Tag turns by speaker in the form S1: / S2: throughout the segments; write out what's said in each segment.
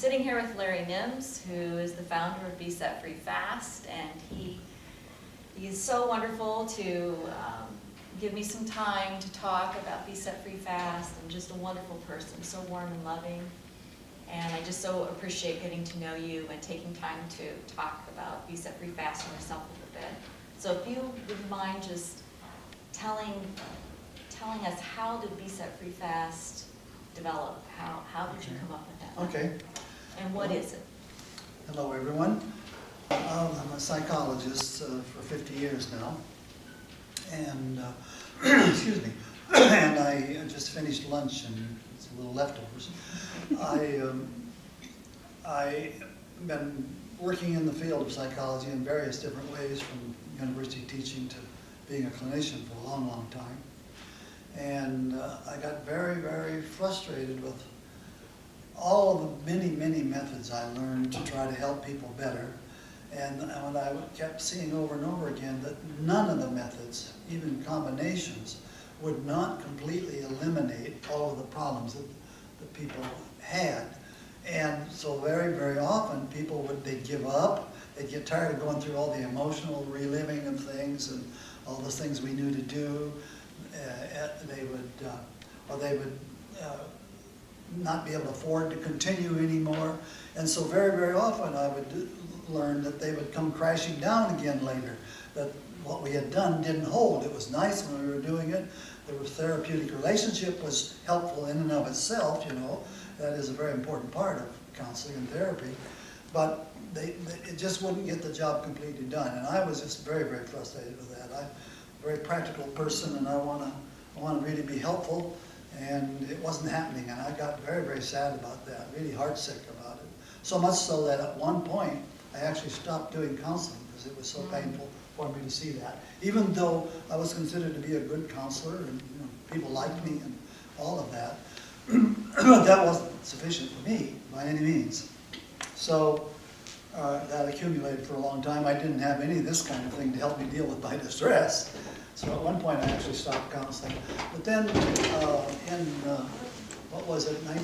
S1: sitting here with Larry Nims, who is the founder of Be Set Free Fast, and he's so wonderful to give me some time to talk about Be Set Free Fast, and just a wonderful person, so warm and loving. And I just so appreciate getting to know you and taking time to talk about Be Set Free Fast and yourself a little bit. So if you would mind just telling us, how did Be Set Free Fast develop? How did you come up with that?
S2: Okay.
S1: And what is it?
S2: Hello, everyone. I'm a psychologist for 50 years now, and excuse me. And I just finished lunch, and it's a little leftovers. I've been working in the field of psychology in various different ways, from university teaching to being a clinician for a long, long time. And I got very, very frustrated with all the many, many methods I learned to try to help people better. And when I kept seeing over and over again that none of the methods, even combinations, would not completely eliminate all of the problems that people had. And so very, very often people they'd give up, they'd get tired of going through all the emotional reliving of things and all the things we knew to do. They would not be able to afford to continue anymore. And so very, very often I would learn that they would come crashing down again later, that what we had done didn't hold. It was nice when we were doing it. The therapeutic relationship was helpful in and of itself, you know. That is a very important part of counseling and therapy. But it just wouldn't get the job completely done. And I was just very, very frustrated with that. I'm a very practical person, and I want to really be helpful. And it wasn't happening, and I got very, very sad about that, really heartsick about it. So much so that at one point, I actually stopped doing counseling because it was so painful for me to see that. Even though I was considered to be a good counselor, and people liked me and all of that, but that wasn't sufficient for me by any means. So that accumulated for a long time. I didn't have any of this kind of thing to help me deal with my distress. So at one point I actually stopped counseling. But then what was it, about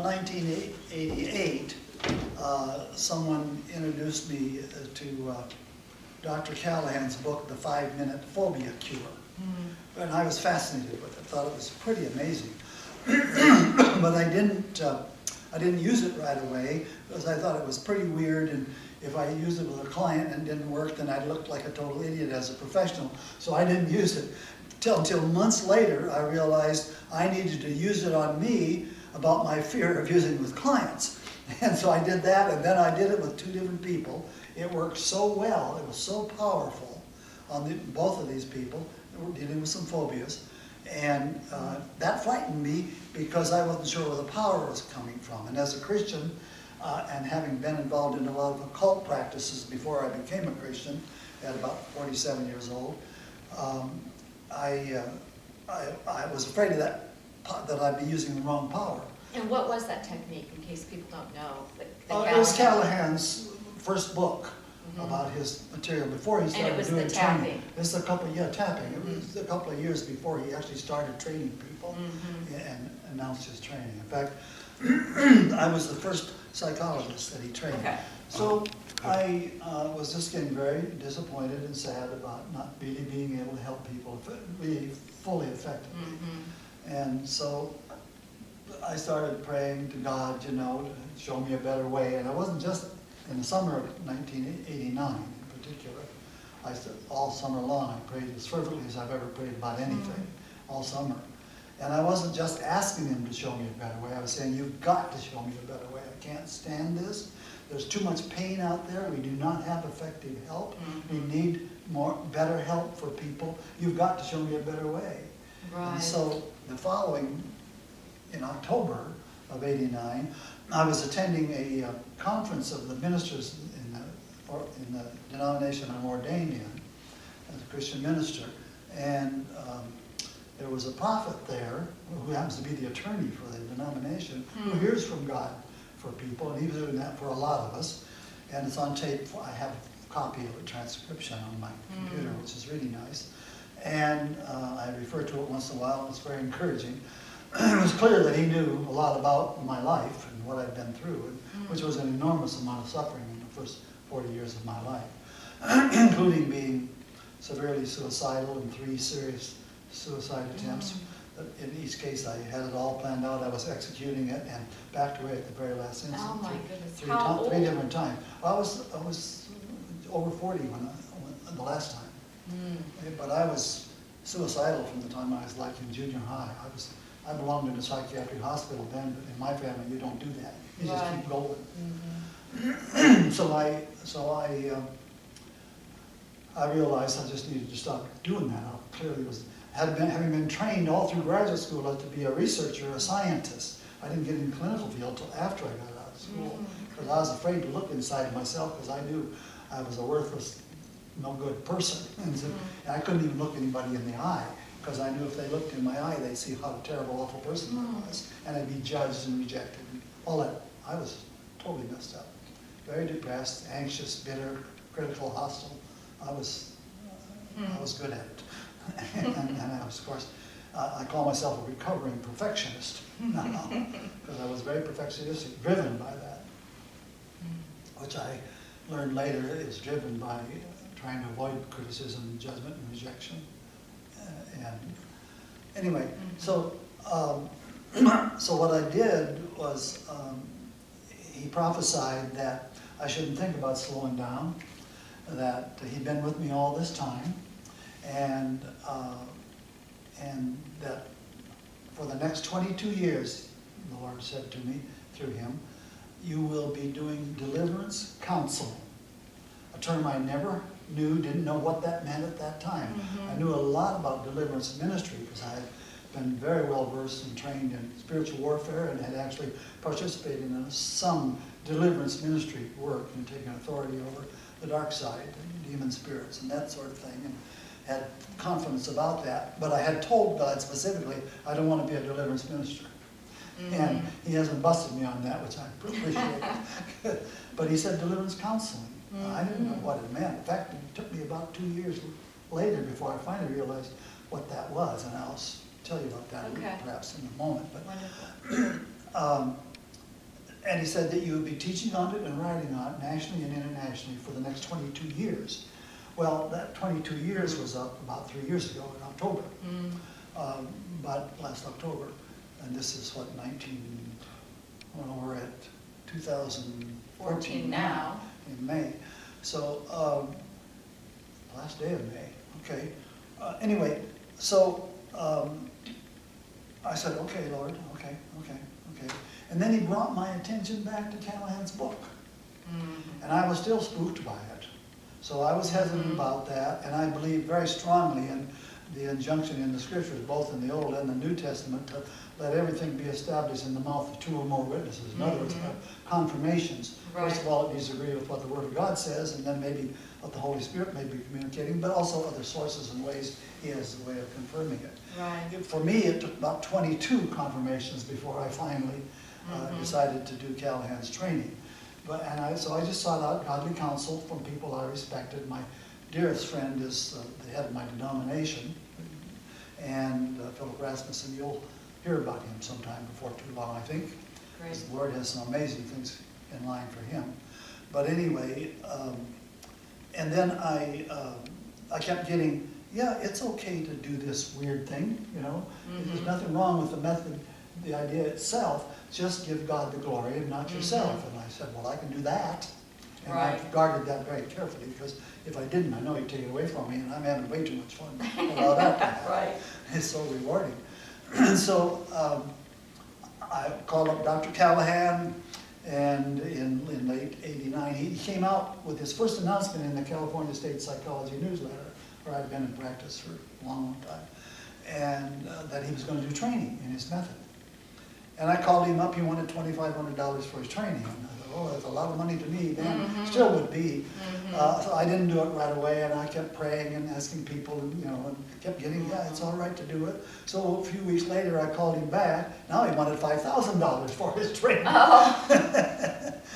S2: 1988, someone introduced me to Dr. Callahan's book, The 5-Minute Phobia Cure. Mm-hmm. And I was fascinated with it, thought it was pretty amazing. But I didn't use it right away because I thought it was pretty weird, and if I used it with a client and it didn't work, then I looked like a total idiot as a professional. So I didn't use it. Until months later, I realized I needed to use it on me about my fear of using it with clients. And so I did that, and then I did it with 2 different people. It worked so well, it was so powerful on both of these people. They were dealing with some phobias. And that frightened me because I wasn't sure where the power was coming from. And as a Christian, and having been involved in a lot of occult practices before I became a Christian, at about 47 years old, I was afraid of that I'd be using the wrong power.
S1: And what was that technique, in case people don't know?
S2: It was Callahan's first book about his material before he started doing training. It's a couple, tapping. It was a couple of years before he actually started training people and announced his training. In fact, I was the first psychologist that he trained. Okay. So I was just getting very disappointed and sad about not really being able to help people really fully effectively. And so I started praying to God, to show me a better way. And it wasn't just in the summer of 1989 in particular. All summer long I prayed as fervently as I've ever prayed about anything, all summer. And I wasn't just asking him to show me a better way. I was saying, you've got to show me a better way. I can't stand this. There's too much pain out there. We do not have effective help. We need better help for people. You've got to show me a better way. Right. And so the following, in October of '89, I was attending a conference of the ministers in the denomination I'm ordained in as a Christian minister. And there was a prophet there who happens to be the attorney for the denomination who hears from God for people, and he was doing that for a lot of us. And it's on tape. I have a copy of a transcription on my computer, which is really nice. And I refer to it once in a while, and it's very encouraging. it was clear that he knew a lot about my life and what I'd been through, which was an enormous amount of suffering in the first 40 years of my life, including being severely suicidal and 3 serious suicide attempts. In each case, I had it all planned out. I was executing it and backed away at the very last instant.
S1: Oh my goodness!
S2: Three different times. I was over 40 when the last time. But I was suicidal from the time I was like in junior high. I belonged in a psychiatric hospital then, but in my family you don't do that. You just keep going. So I realized I just needed to stop doing that. I clearly having been trained all through graduate school to be a researcher, a scientist. I didn't get in the clinical field until after I got out of school because I was afraid to look inside of myself because I knew I was a worthless, no good person. And I couldn't even look anybody in the eye because I knew if they looked in my eye, they'd see how terrible, awful person I was. And I'd be judged and rejected. And all that. I was totally messed up. Very depressed, anxious, bitter, critical, hostile. I was good at it. and I was, of course, I call myself a recovering perfectionist now because I was very perfectionistic, driven by that, which I learned later is driven by trying to avoid criticism, judgment, and rejection. And anyway, so what I did was he prophesied that I shouldn't think about slowing down, that he'd been with me all this time, and that for the next 22 years, the Lord said to me through him, you will be doing deliverance counseling, a term I never knew, didn't know what that meant at that time. I knew a lot about deliverance ministry because I had been very well versed and trained in spiritual warfare and had actually participated in some deliverance ministry work and taken authority over the dark side, and demon spirits and that sort of thing, and had confidence about that. But I had told God specifically, I don't want to be a deliverance minister. And he hasn't busted me on that, which I appreciate. But he said deliverance counseling. I didn't know what it meant. In fact, it took me about 2 years later before I finally realized what that was, and I'll tell you about that perhaps in a moment. But and he said that you would be teaching on it and writing on it nationally and internationally for the next 22 years. Well, that 22 years was up about 3 years ago in October, but last October, and this is what, we're at 2014 now, in May. So, last day of May, okay. Anyway, so I said, okay, Lord, okay. And then he brought my attention back to Callahan's book. And I was still spooked by it. So I was hesitant about that, and I believe very strongly in the injunction in the scriptures, both in the Old and the New Testament, to let everything be established in the mouth of 2 or more witnesses. In other words, confirmations.
S1: Right.
S2: First of all, it needs to agree with what the Word of God says, and then maybe what the Holy Spirit may be communicating, but also other sources and ways he has a way of confirming it.
S1: Right.
S2: For me, it took about 22 confirmations before I finally decided to do Callahan's training. So I just sought out godly counsel from people I respected. My dearest friend is the head of my denomination, and Philip Rasmussen. You'll hear about him sometime before too long, I think.
S1: Great.
S2: The Lord has some amazing things in line for him. But anyway, and then I kept getting, yeah, it's okay to do this weird thing, you know. There's nothing wrong with the method, the idea itself. Just give God the glory and not yourself. And I said, well, I can do that. And I guarded that very carefully because if I didn't, I know he'd take it away from me, and I'm having way too much fun about that.
S1: Right.
S2: It's so rewarding. So I called up Dr. Callahan, and in late '89, he came out with his first announcement in the California State Psychology newsletter, where I'd been in practice for a long, long time, and that he was going to do training in his method. And I called him up. He wanted $2,500 for his training. And I thought, oh, that's a lot of money to me then. Still would be. So I didn't do it right away, and I kept praying and asking people, and, and kept getting, yeah, it's all right to do it. So a few weeks later, I called him back. Now he wanted $5,000 for his training. Oh.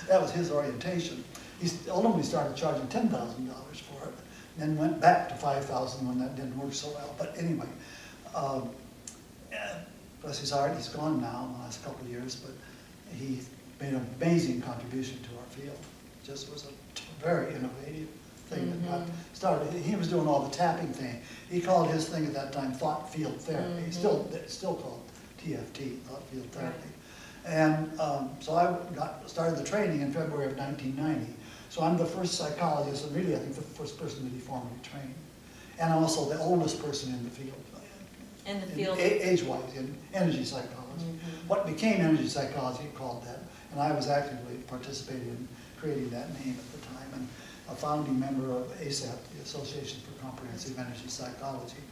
S2: That was his orientation. He ultimately started charging $10,000 for it, then went back to $5,000 when that didn't work so well. But anyway, bless his heart, he's gone now in the last couple of years, but he made an amazing contribution to our field. Just was a very innovative thing that got started. He was doing all the tapping thing. He called his thing at that time thought field therapy. It's still called TFT, thought field therapy. Right. And so I started the training in February of 1990. So I'm the first psychologist, and really I think the first person that he formally trained. And I'm also the oldest person in the field.
S1: In the field?
S2: Age-wise, in energy psychology. What became energy psychology, called that. And I was actively participating in creating that name at the time. And a founding member of ASAP, the Association for Comprehensive Energy Psychology.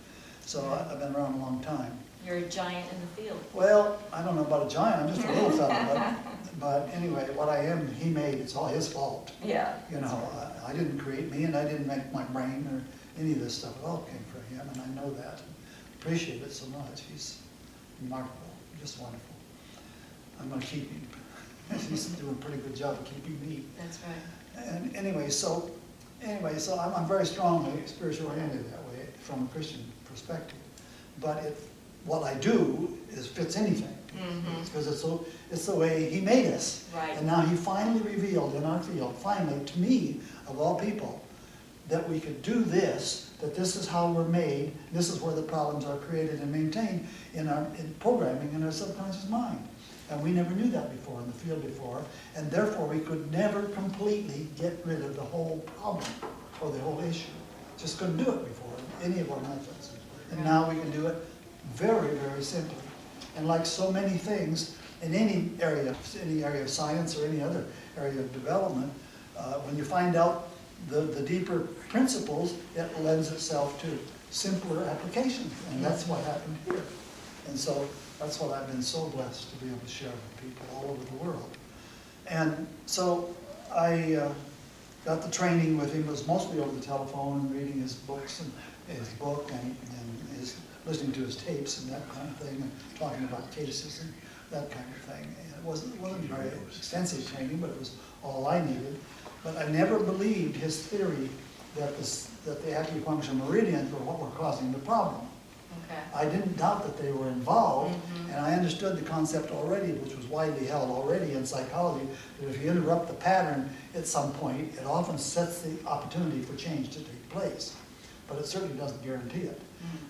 S2: So I've been around a long time.
S1: You're a giant in the field.
S2: Well, I don't know about a giant, I'm just a little fella. But anyway, what I am, he made, it's all his fault.
S1: Yeah.
S2: You know, I didn't create me, and I didn't make my brain or any of this stuff. It all came from him, and I know that. Appreciate it so much. He's remarkable, just wonderful. I'm going to keep him. He's doing a pretty good job of keeping me.
S1: That's right.
S2: And anyway, so I'm very strongly spiritual oriented that way from a Christian perspective. But what I do fits anything, because it's the way he made us.
S1: Right.
S2: And now he finally revealed in our field, finally to me of all people, that we could do this, that this is how we're made, this is where the problems are created and maintained in programming in our subconscious mind. And we never knew that before in the field before, and therefore we could never completely get rid of the whole problem or the whole issue. Just couldn't do it before in any of our methods. And now we can do it very, very simply. And like so many things in any area of science or any other area of development, when you find out the deeper principles, it lends itself to simpler applications. And that's what happened here. And so that's what I've been so blessed to be able to share with people all over the world. And so I got the training with him. It was mostly over the telephone and reading his books and his book and listening to his tapes and that kind of thing, and talking about cases and that kind of thing. And it wasn't very extensive training, but it was all I needed. But I never believed his theory that the acupuncture meridians were what were causing the problem.
S1: Okay.
S2: I didn't doubt that they were involved, and I understood the concept already, which was widely held already in psychology, that if you interrupt the pattern at some point, it often sets the opportunity for change to take place. But it certainly doesn't guarantee it.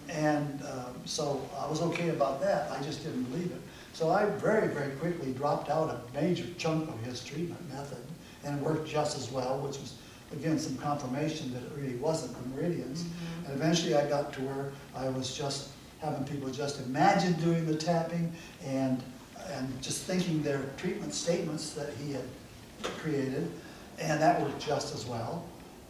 S2: And so I was okay about that, I just didn't believe it. So I very, very quickly dropped out a major chunk of his treatment method, and it worked just as well, which was, again, some confirmation that it really wasn't the meridians. And eventually I got to where I was just having people just imagine doing the tapping and just thinking their treatment statements that he had created, and that worked just as well.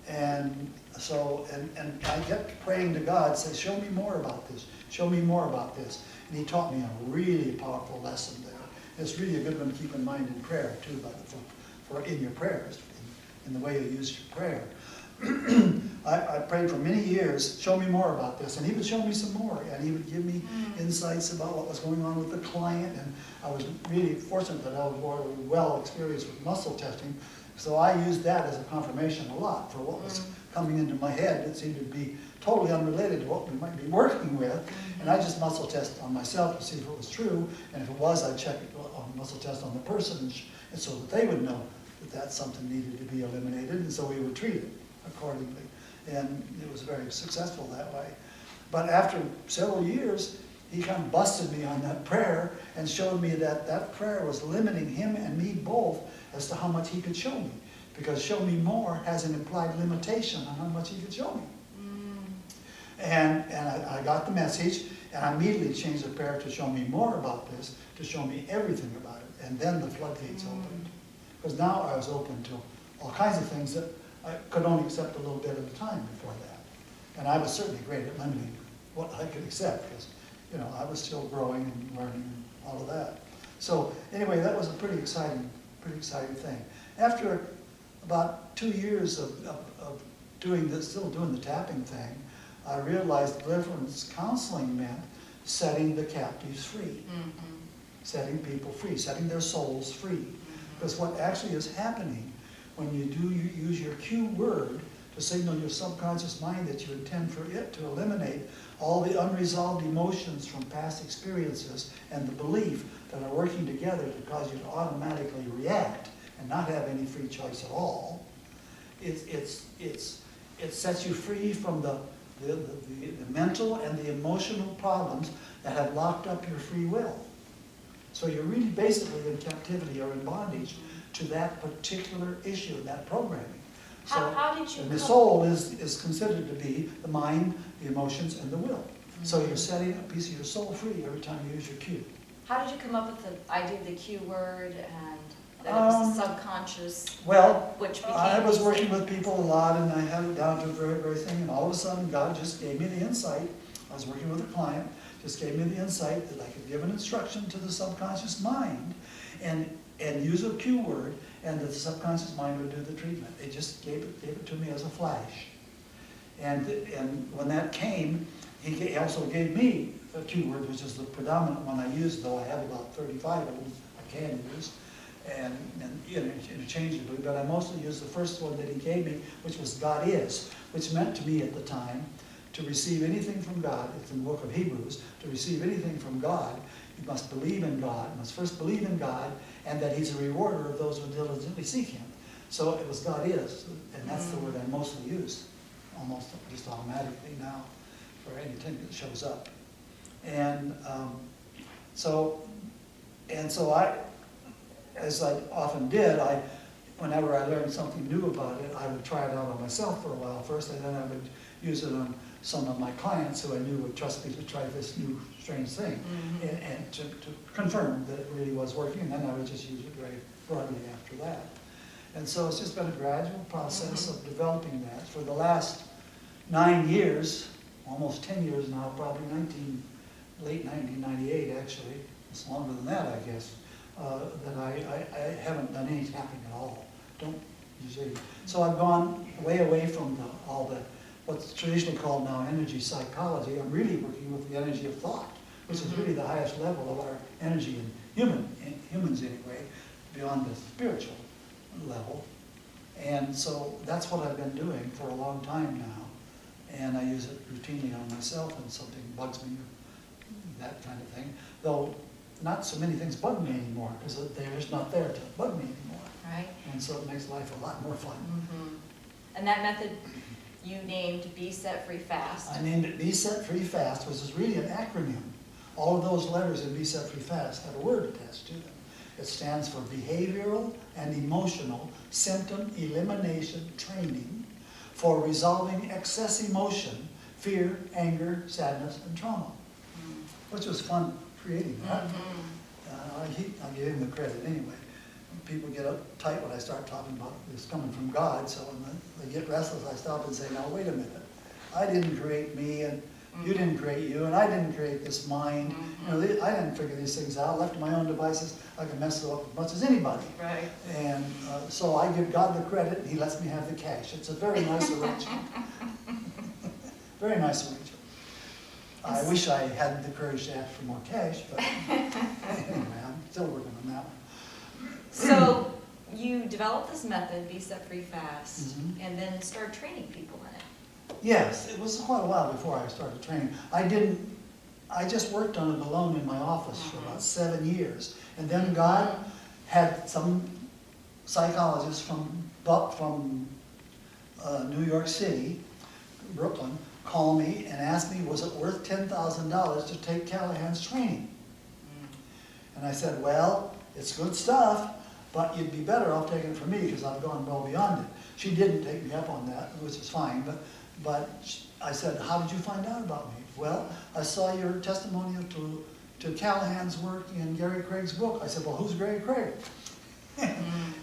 S2: And so, and I kept praying to God, say, show me more about this, show me more about this. And he taught me a really powerful lesson there. It's really a good one to keep in mind in prayer too, for in your prayers, in the way you use your prayer. I prayed for many years, show me more about this, and he would show me some more, and he would give me insights about what was going on with the client, and I was really fortunate that I was well experienced with muscle testing, so I used that as a confirmation a lot for what was coming into my head. It seemed to be totally unrelated to what we might be working with, and I just muscle test on myself to see if it was true, and if it was, I'd check it on muscle test on the person, and so that they would know that that's something needed to be eliminated, and so we would treat it accordingly. And it was very successful that way. But after several years, he kind of busted me on that prayer and showed me that that prayer was limiting him and me both as to how much he could show me. Because show me more has an implied limitation on how much he could show me. And I got the message, and I immediately changed the prayer to show me more about this, to show me everything about it. And then the floodgates opened. Because now I was open to all kinds of things that I could only accept a little bit at a time before that. And I was certainly great at limiting what I could accept, because I was still growing and learning and all of that. So anyway, that was a pretty exciting thing. After about 2 years of doing this, still doing the tapping thing, I realized deliverance counseling meant setting the captives free, setting people free, setting their souls free. Because what actually is happening when you use your cue word to signal your subconscious mind that you intend for it to eliminate all the unresolved emotions from past experiences and the belief that are working together to cause you to automatically react and not have any free choice at all. It sets you free from the mental and the emotional problems that have locked up your free will. So you're really basically in captivity or in bondage to that particular issue, that programming.
S1: How did you
S2: and the soul is considered to be the mind, the emotions, and the will. So you're setting a piece of your soul free every time you use your cue.
S1: How did you come up with the idea of the cue word and that it was the subconscious?
S2: Well,
S1: which became
S2: I was
S1: these
S2: working
S1: things?
S2: with people a lot, and I had it down to a very, very thing, and all of a sudden God just gave me the insight. I was working with a client, just gave me the insight that I could give an instruction to the subconscious mind and use a cue word, and that the subconscious mind would do the treatment. It just gave it to me as a flash. And when that came, he also gave me a cue word, which is the predominant one I use, though I have about 35 of them I can use, and interchangeably, but I mostly use the first one that he gave me, which was God is, which meant to me at the time, to receive anything from God, it's in the book of Hebrews, to receive anything from God, you must believe in God, you must first believe in God, and that he's a rewarder of those who diligently seek him. So it was God is, and that's the word I mostly use, almost just automatically now, for anything that shows up. And so I, as I often did, whenever I learned something new about it, I would try it out on myself for a while first, and then I would use it on some of my clients who I knew would trust me to try this new strange thing, and to confirm that it really was working, and then I would just use it very broadly after that. And so it's just been a gradual process of developing that. For the last 9 years, almost 10 years now, probably late 1998 actually, it's longer than that I guess, that I haven't done any tapping at all. Don't usually. So I've gone way away from all the what's traditionally called now energy psychology. I'm really working with the energy of thought, which is really the highest level of our energy in humans anyway, beyond the spiritual level. And so that's what I've been doing for a long time now. And I use it routinely on myself when something bugs me, that kind of thing. Though not so many things bug me anymore, because they're just not there to bug me anymore.
S1: Right.
S2: And so it makes life a lot more fun.
S1: And that method you named Be Set Free Fast.
S2: I named it Be Set Free Fast, which is really an acronym. All of those letters in Be Set Free Fast have a word attached to them. It stands for Behavioral and Emotional Symptom Elimination Training for Resolving Excess Emotion, Fear, Anger, Sadness, and Trauma. Which was fun creating that. I give him the credit anyway. People get uptight when I start talking about this coming from God, so when they get restless, I stop and say, now wait a minute. I didn't create me, and you didn't create you, and I didn't create this mind. You know, I didn't figure these things out. Left to my own devices, I can mess it up as much as anybody.
S1: Right.
S2: And so I give God the credit, and he lets me have the cash. It's a very nice arrangement. Very nice arrangement. I wish I had the courage to ask for more cash, but anyway, I'm still working on that one.
S1: So you developed this method, Be Set Free Fast, and then started training people in it.
S2: Yes, it was quite a while before I started training. I just worked on it alone in my office for about 7 years. And then God had some psychologists from New York City, Brooklyn, call me and ask me, was it worth $10,000 to take Callahan's training? And I said, well, it's good stuff, but you'd be better off taking it from me because I've gone well beyond it. She didn't take me up on that, which is fine, but I said, how did you find out about me? Well, I saw your testimonial to Callahan's work in Gary Craig's book. I said, well, who's Gary Craig?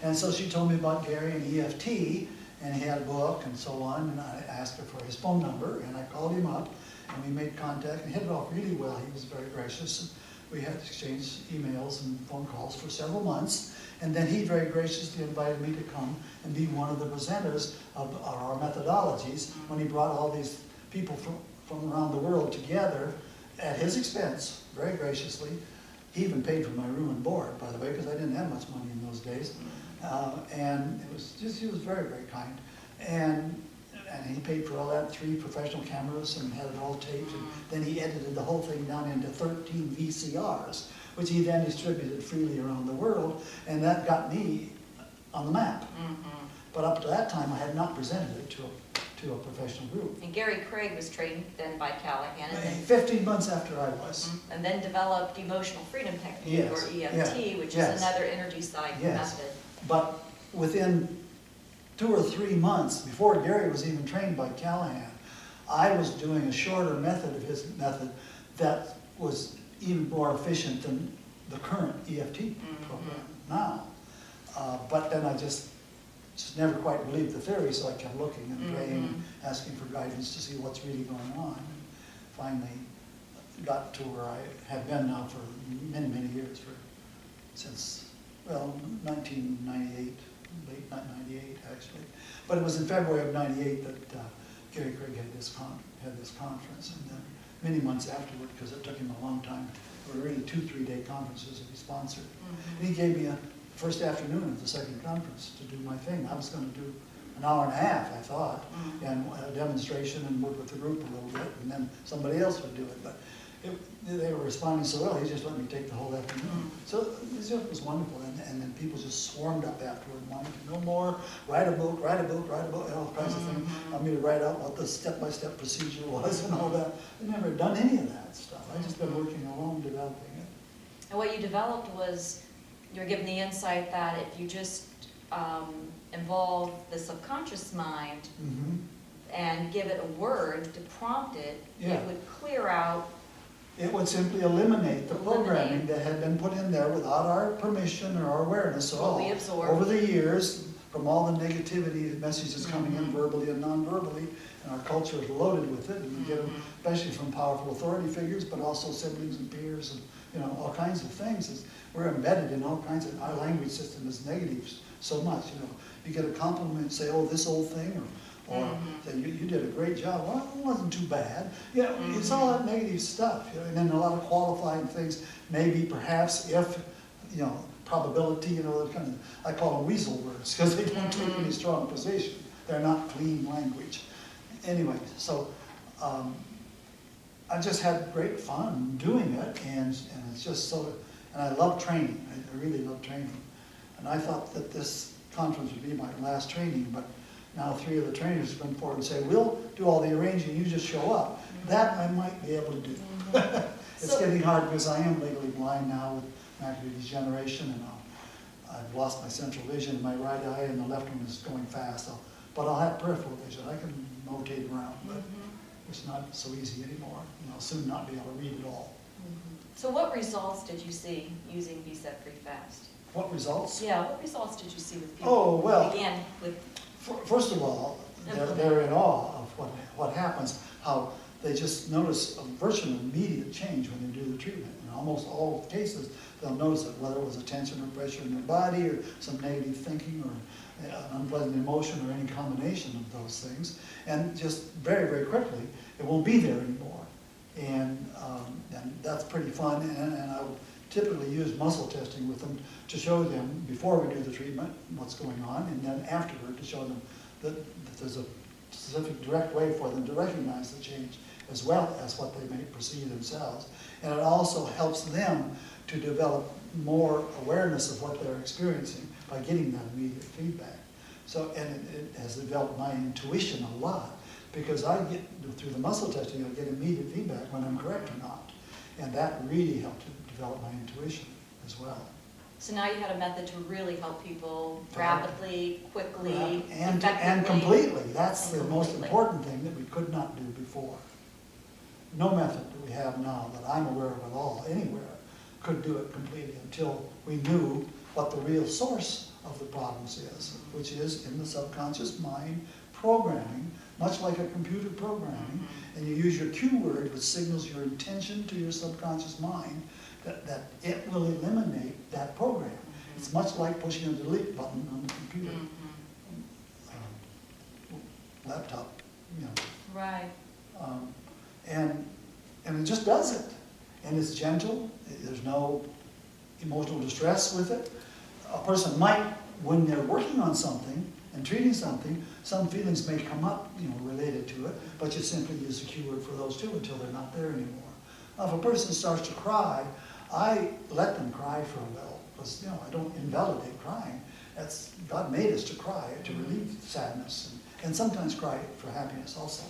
S2: And so she told me about Gary and EFT, and he had a book and so on, and I asked her for his phone number, and I called him up, and we made contact, and hit it off really well. He was very gracious. We had exchanged emails and phone calls for several months, and then he very graciously invited me to come and be one of the presenters of our methodologies when he brought all these people from around the world together at his expense, very graciously. He even paid for my room and board, by the way, because I didn't have much money in those days. And it was just, he was very, very kind. And and he paid for all that, 3 professional cameras and had it all taped. And then he edited the whole thing down into 13 VCRs, which he then distributed freely around the world, and that got me on the map. But up to that time, I had not presented it to a professional group.
S1: And Gary Craig was trained then by Callahan, and then
S2: 15 months after I was.
S1: and then developed emotional freedom technique,
S2: Yes,
S1: or EFT, which is another energy side method.
S2: But within 2 or 3 months, before Gary was even trained by Callahan, I was doing a shorter method of his method that was even more efficient than the current EFT program now. But then I just never quite believed the theory, so I kept looking and praying and asking for guidance to see what's really going on. And finally got to where I have been now for many, many years, since, well, 1998, late 98 actually. But it was in February of 98 that Gary Craig had this conference, and then many months afterward, because it took him a long time, there were really 2-3 day conferences that he sponsored. And he gave me a first afternoon of the second conference to do my thing. I was going to do an hour and a half, I thought, and a demonstration and work with the group a little bit, and then somebody else would do it. But they were responding so well, he just let me take the whole afternoon. So it was wonderful, and then people just swarmed up afterward, wanting to know more, write a book, all kinds of things. Want me to write out what the step-by-step procedure was and all that. I never done any of that stuff. I just been working alone developing it.
S1: And what you developed was, you were given the insight that if you just involve the subconscious mind and give it a word to prompt it, it would clear out.
S2: It would simply eliminate the programming that had been put in there without our permission or our awareness. So
S1: we absorb
S2: over the years, from all the negativity messages coming in verbally and non-verbally, and our culture is loaded with it, and we get them, especially from powerful authority figures, but also siblings and peers, and all kinds of things. We're embedded in all kinds of, our language system is negative so much. You get a compliment, say, "Oh, this old thing," or say, you did a great job. Well, it wasn't too bad. It's all that negative stuff. And then a lot of qualifying things, maybe, perhaps, if, probability, kind of, I call them weasel words, because they don't take any strong position. They're not clean language. Anyway, so I just had great fun doing it, and it's just so, and I love training. I really love training. And I thought that this conference would be my last training, but now 3 of the trainers come forward and say, "We'll do all the arranging, you just show up." That I might be able to do. It's getting hard because I am legally blind now with macular degeneration, and I've lost my central vision in my right eye, and the left one is going fast. But I'll have peripheral vision. I can rotate around, but it's not so easy anymore. I'll soon not be able to read at all.
S1: So what results did you see using Be Set Free Fast?
S2: What results?
S1: Yeah, what results did you see with people?
S2: Oh, well,
S1: Again, with
S2: first of all, they're in awe of what happens, how they just notice a virtually immediate change when they do the treatment. In almost all cases, they'll notice it, whether it was a tension or pressure in their body, or some negative thinking, or an unpleasant emotion, or any combination of those things. And just very, very quickly, it won't be there anymore. And that's pretty fun, and I would typically use muscle testing with them to show them, before we do the treatment, what's going on, and then afterward to show them that there's a specific direct way for them to recognize the change, as well as what they may perceive themselves. And it also helps them to develop more awareness of what they're experiencing by getting that immediate feedback. So, and it has developed my intuition a lot, because I get, through the muscle testing, I get immediate feedback when I'm correct or not. And that really helped to develop my intuition as well.
S1: So now you had a method to really help people rapidly, quickly,
S2: and completely. That's the most important thing that we could not do before. No method that we have now that I'm aware of at all, anywhere, could do it completely until we knew what the real source of the problems is, which is in the subconscious mind programming, much like a computer programming, and you use your cue word, which signals your intention to your subconscious mind, that it will eliminate that program. It's much like pushing a delete button on the computer, laptop,
S1: Right.
S2: And it just does it. And it's gentle. There's no emotional distress with it. A person might, when they're working on something, and treating something, some feelings may come up, related to it, but you simply use a cue word for those too until they're not there anymore. Now, if a person starts to cry, I let them cry for a while, because, I don't invalidate crying. God made us to cry, to relieve sadness, and sometimes cry for happiness also.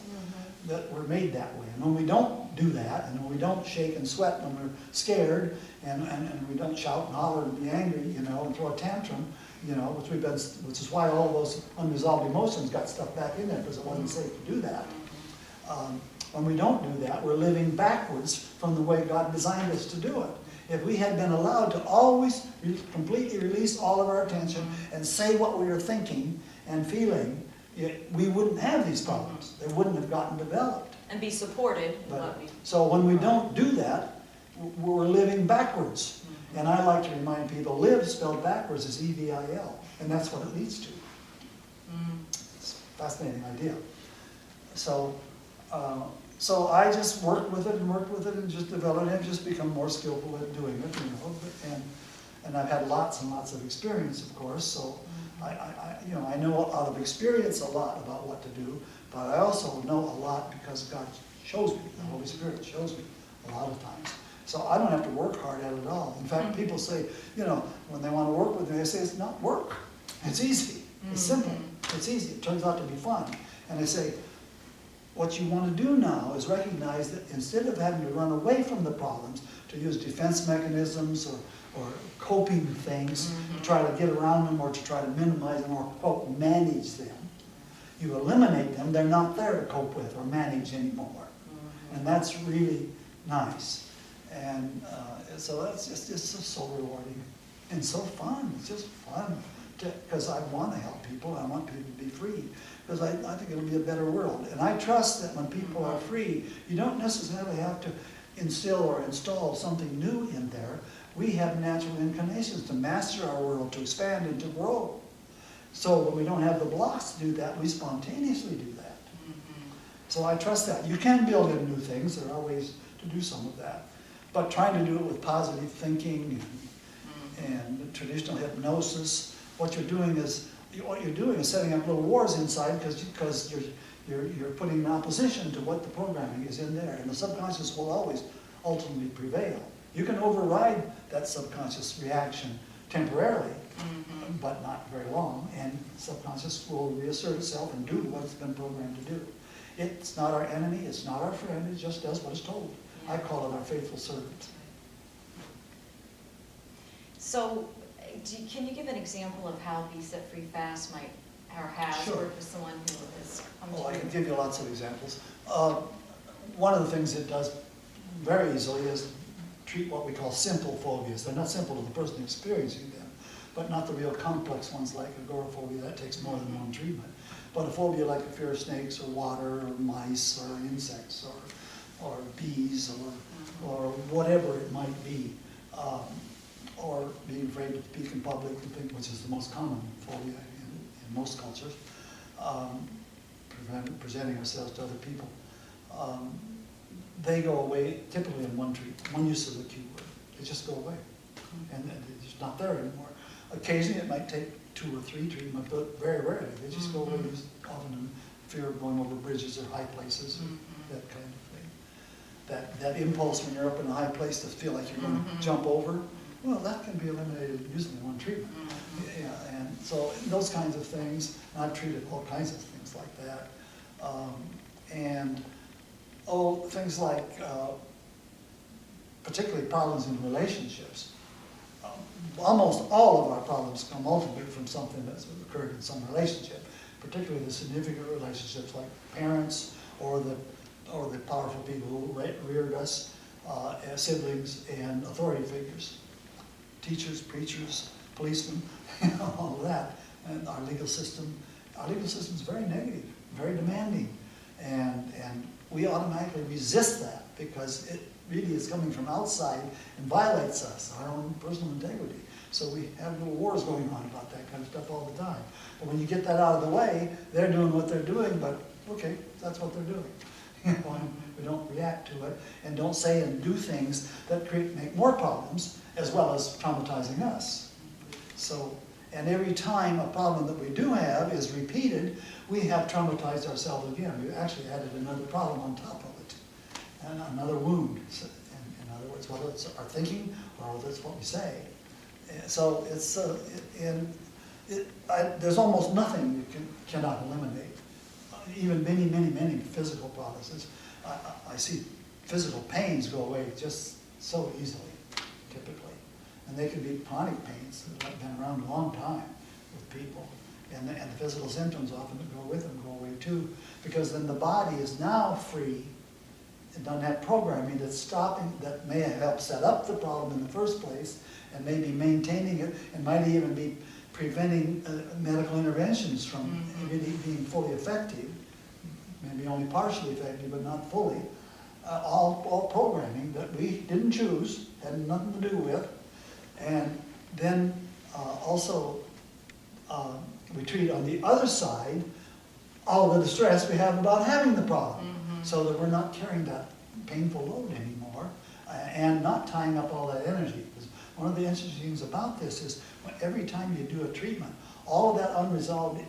S2: That we're made that way. And when we don't do that, and when we don't shake and sweat when we're scared, and we don't shout and holler and be angry, and throw a tantrum, which is why all those unresolved emotions got stuff back in there, because it wasn't safe to do that. When we don't do that, we're living backwards from the way God designed us to do it. If we had been allowed to always completely release all of our attention and say what we were thinking and feeling, we wouldn't have these problems. They wouldn't have gotten developed.
S1: And be supported in what we...
S2: So when we don't do that, we're living backwards. And I like to remind people, live spelled backwards is E-V-I-L. And that's what it leads to. It's a fascinating idea. So I just worked with it and just developed it and just become more skillful at doing it, and I've had lots and lots of experience, of course, so I know out of experience a lot about what to do, but I also know a lot because God shows me, the Holy Spirit shows me a lot of times. So I don't have to work hard at it at all. In fact, people say, when they want to work with me, they say it's not work. It's easy. It's simple. It's easy. It turns out to be fun. And I say, what you want to do now is recognize that instead of having to run away from the problems, to use defense mechanisms or coping things to try to get around them or to try to minimize them or, quote, manage them, you eliminate them. They're not there to cope with or manage anymore. And that's really nice. And so it's just so rewarding and so fun. It's just fun because I want to help people. I want people to be free because I think it'll be a better world. And I trust that when people are free, you don't necessarily have to instill or install something new in there. We have natural inclinations to master our world, to expand and to grow. So when we don't have the blocks to do that, we spontaneously do that. So I trust that. You can build in new things. There are ways to do some of that. But trying to do it with positive thinking and traditional hypnosis, what you're doing is setting up little wars inside because you're putting in opposition to what the programming is in there. And the subconscious will always ultimately prevail. You can override that subconscious reaction temporarily, but not very long, and subconscious will reassert itself and do what it's been programmed to do. It's not our enemy, it's not our friend, it just does what it's told. I call it our faithful servant.
S1: So, can you give an example of how Be Set Free Fast might, or has, worked with someone who has come to you?
S2: I can give you lots of examples. One of the things it does very easily is treat what we call simple phobias. They're not simple to the person experiencing them, but not the real complex ones like agoraphobia. That takes more than one treatment. But a phobia like a fear of snakes or water or mice or insects or bees or whatever it might be, or being afraid to speak in public, which is the most common phobia in most cultures, presenting ourselves to other people. They go away typically in one use of the cue word. They just go away, and they're just not there anymore. Occasionally it might take 2 or 3 treatments, but very rarely. They just go away, often in fear of going over bridges or high places, that kind of thing. That impulse when you're up in a high place to feel like you're going to jump over, well, that can be eliminated using one treatment. Yeah, and so those kinds of things, and I've treated all kinds of things like that. Things like particularly problems in relationships. Almost all of our problems come ultimately from something that's occurred in some relationship, particularly the significant relationships like parents or the powerful people who reared us, siblings and authority figures, teachers, preachers, policemen, all of that. And our legal system is very negative, very demanding, and we automatically resist that because it really is coming from outside and violates us, our own personal integrity. So we have little wars going on about that kind of stuff all the time. But when you get that out of the way, they're doing what they're doing, but okay, that's what they're doing. And we don't react to it and don't say and do things that make more problems as well as traumatizing us. So And every time a problem that we do have is repeated, we have traumatized ourselves again. We actually added another problem on top of it, and another wound. So, in other words, whether it's our thinking or whether it's what we say. So it's there's almost nothing you cannot eliminate. Even many physical processes. I see physical pains go away just so easily, typically. And they can be chronic pains that have been around a long time with people. And the physical symptoms often that go with them go away too, because then the body is now free. It doesn't have programming that's stopping, that may have helped set up the problem in the first place, and maybe maintaining it, and might even be preventing medical interventions from really being fully effective, maybe only partially effective, but not fully. All programming that we didn't choose, had nothing to do with, and then also we treat on the other side all the distress we have about having the problem, so that we're not carrying that painful load anymore, and not tying up all that energy. Because one of the interesting things about this is every time you do a treatment, all of that unresolved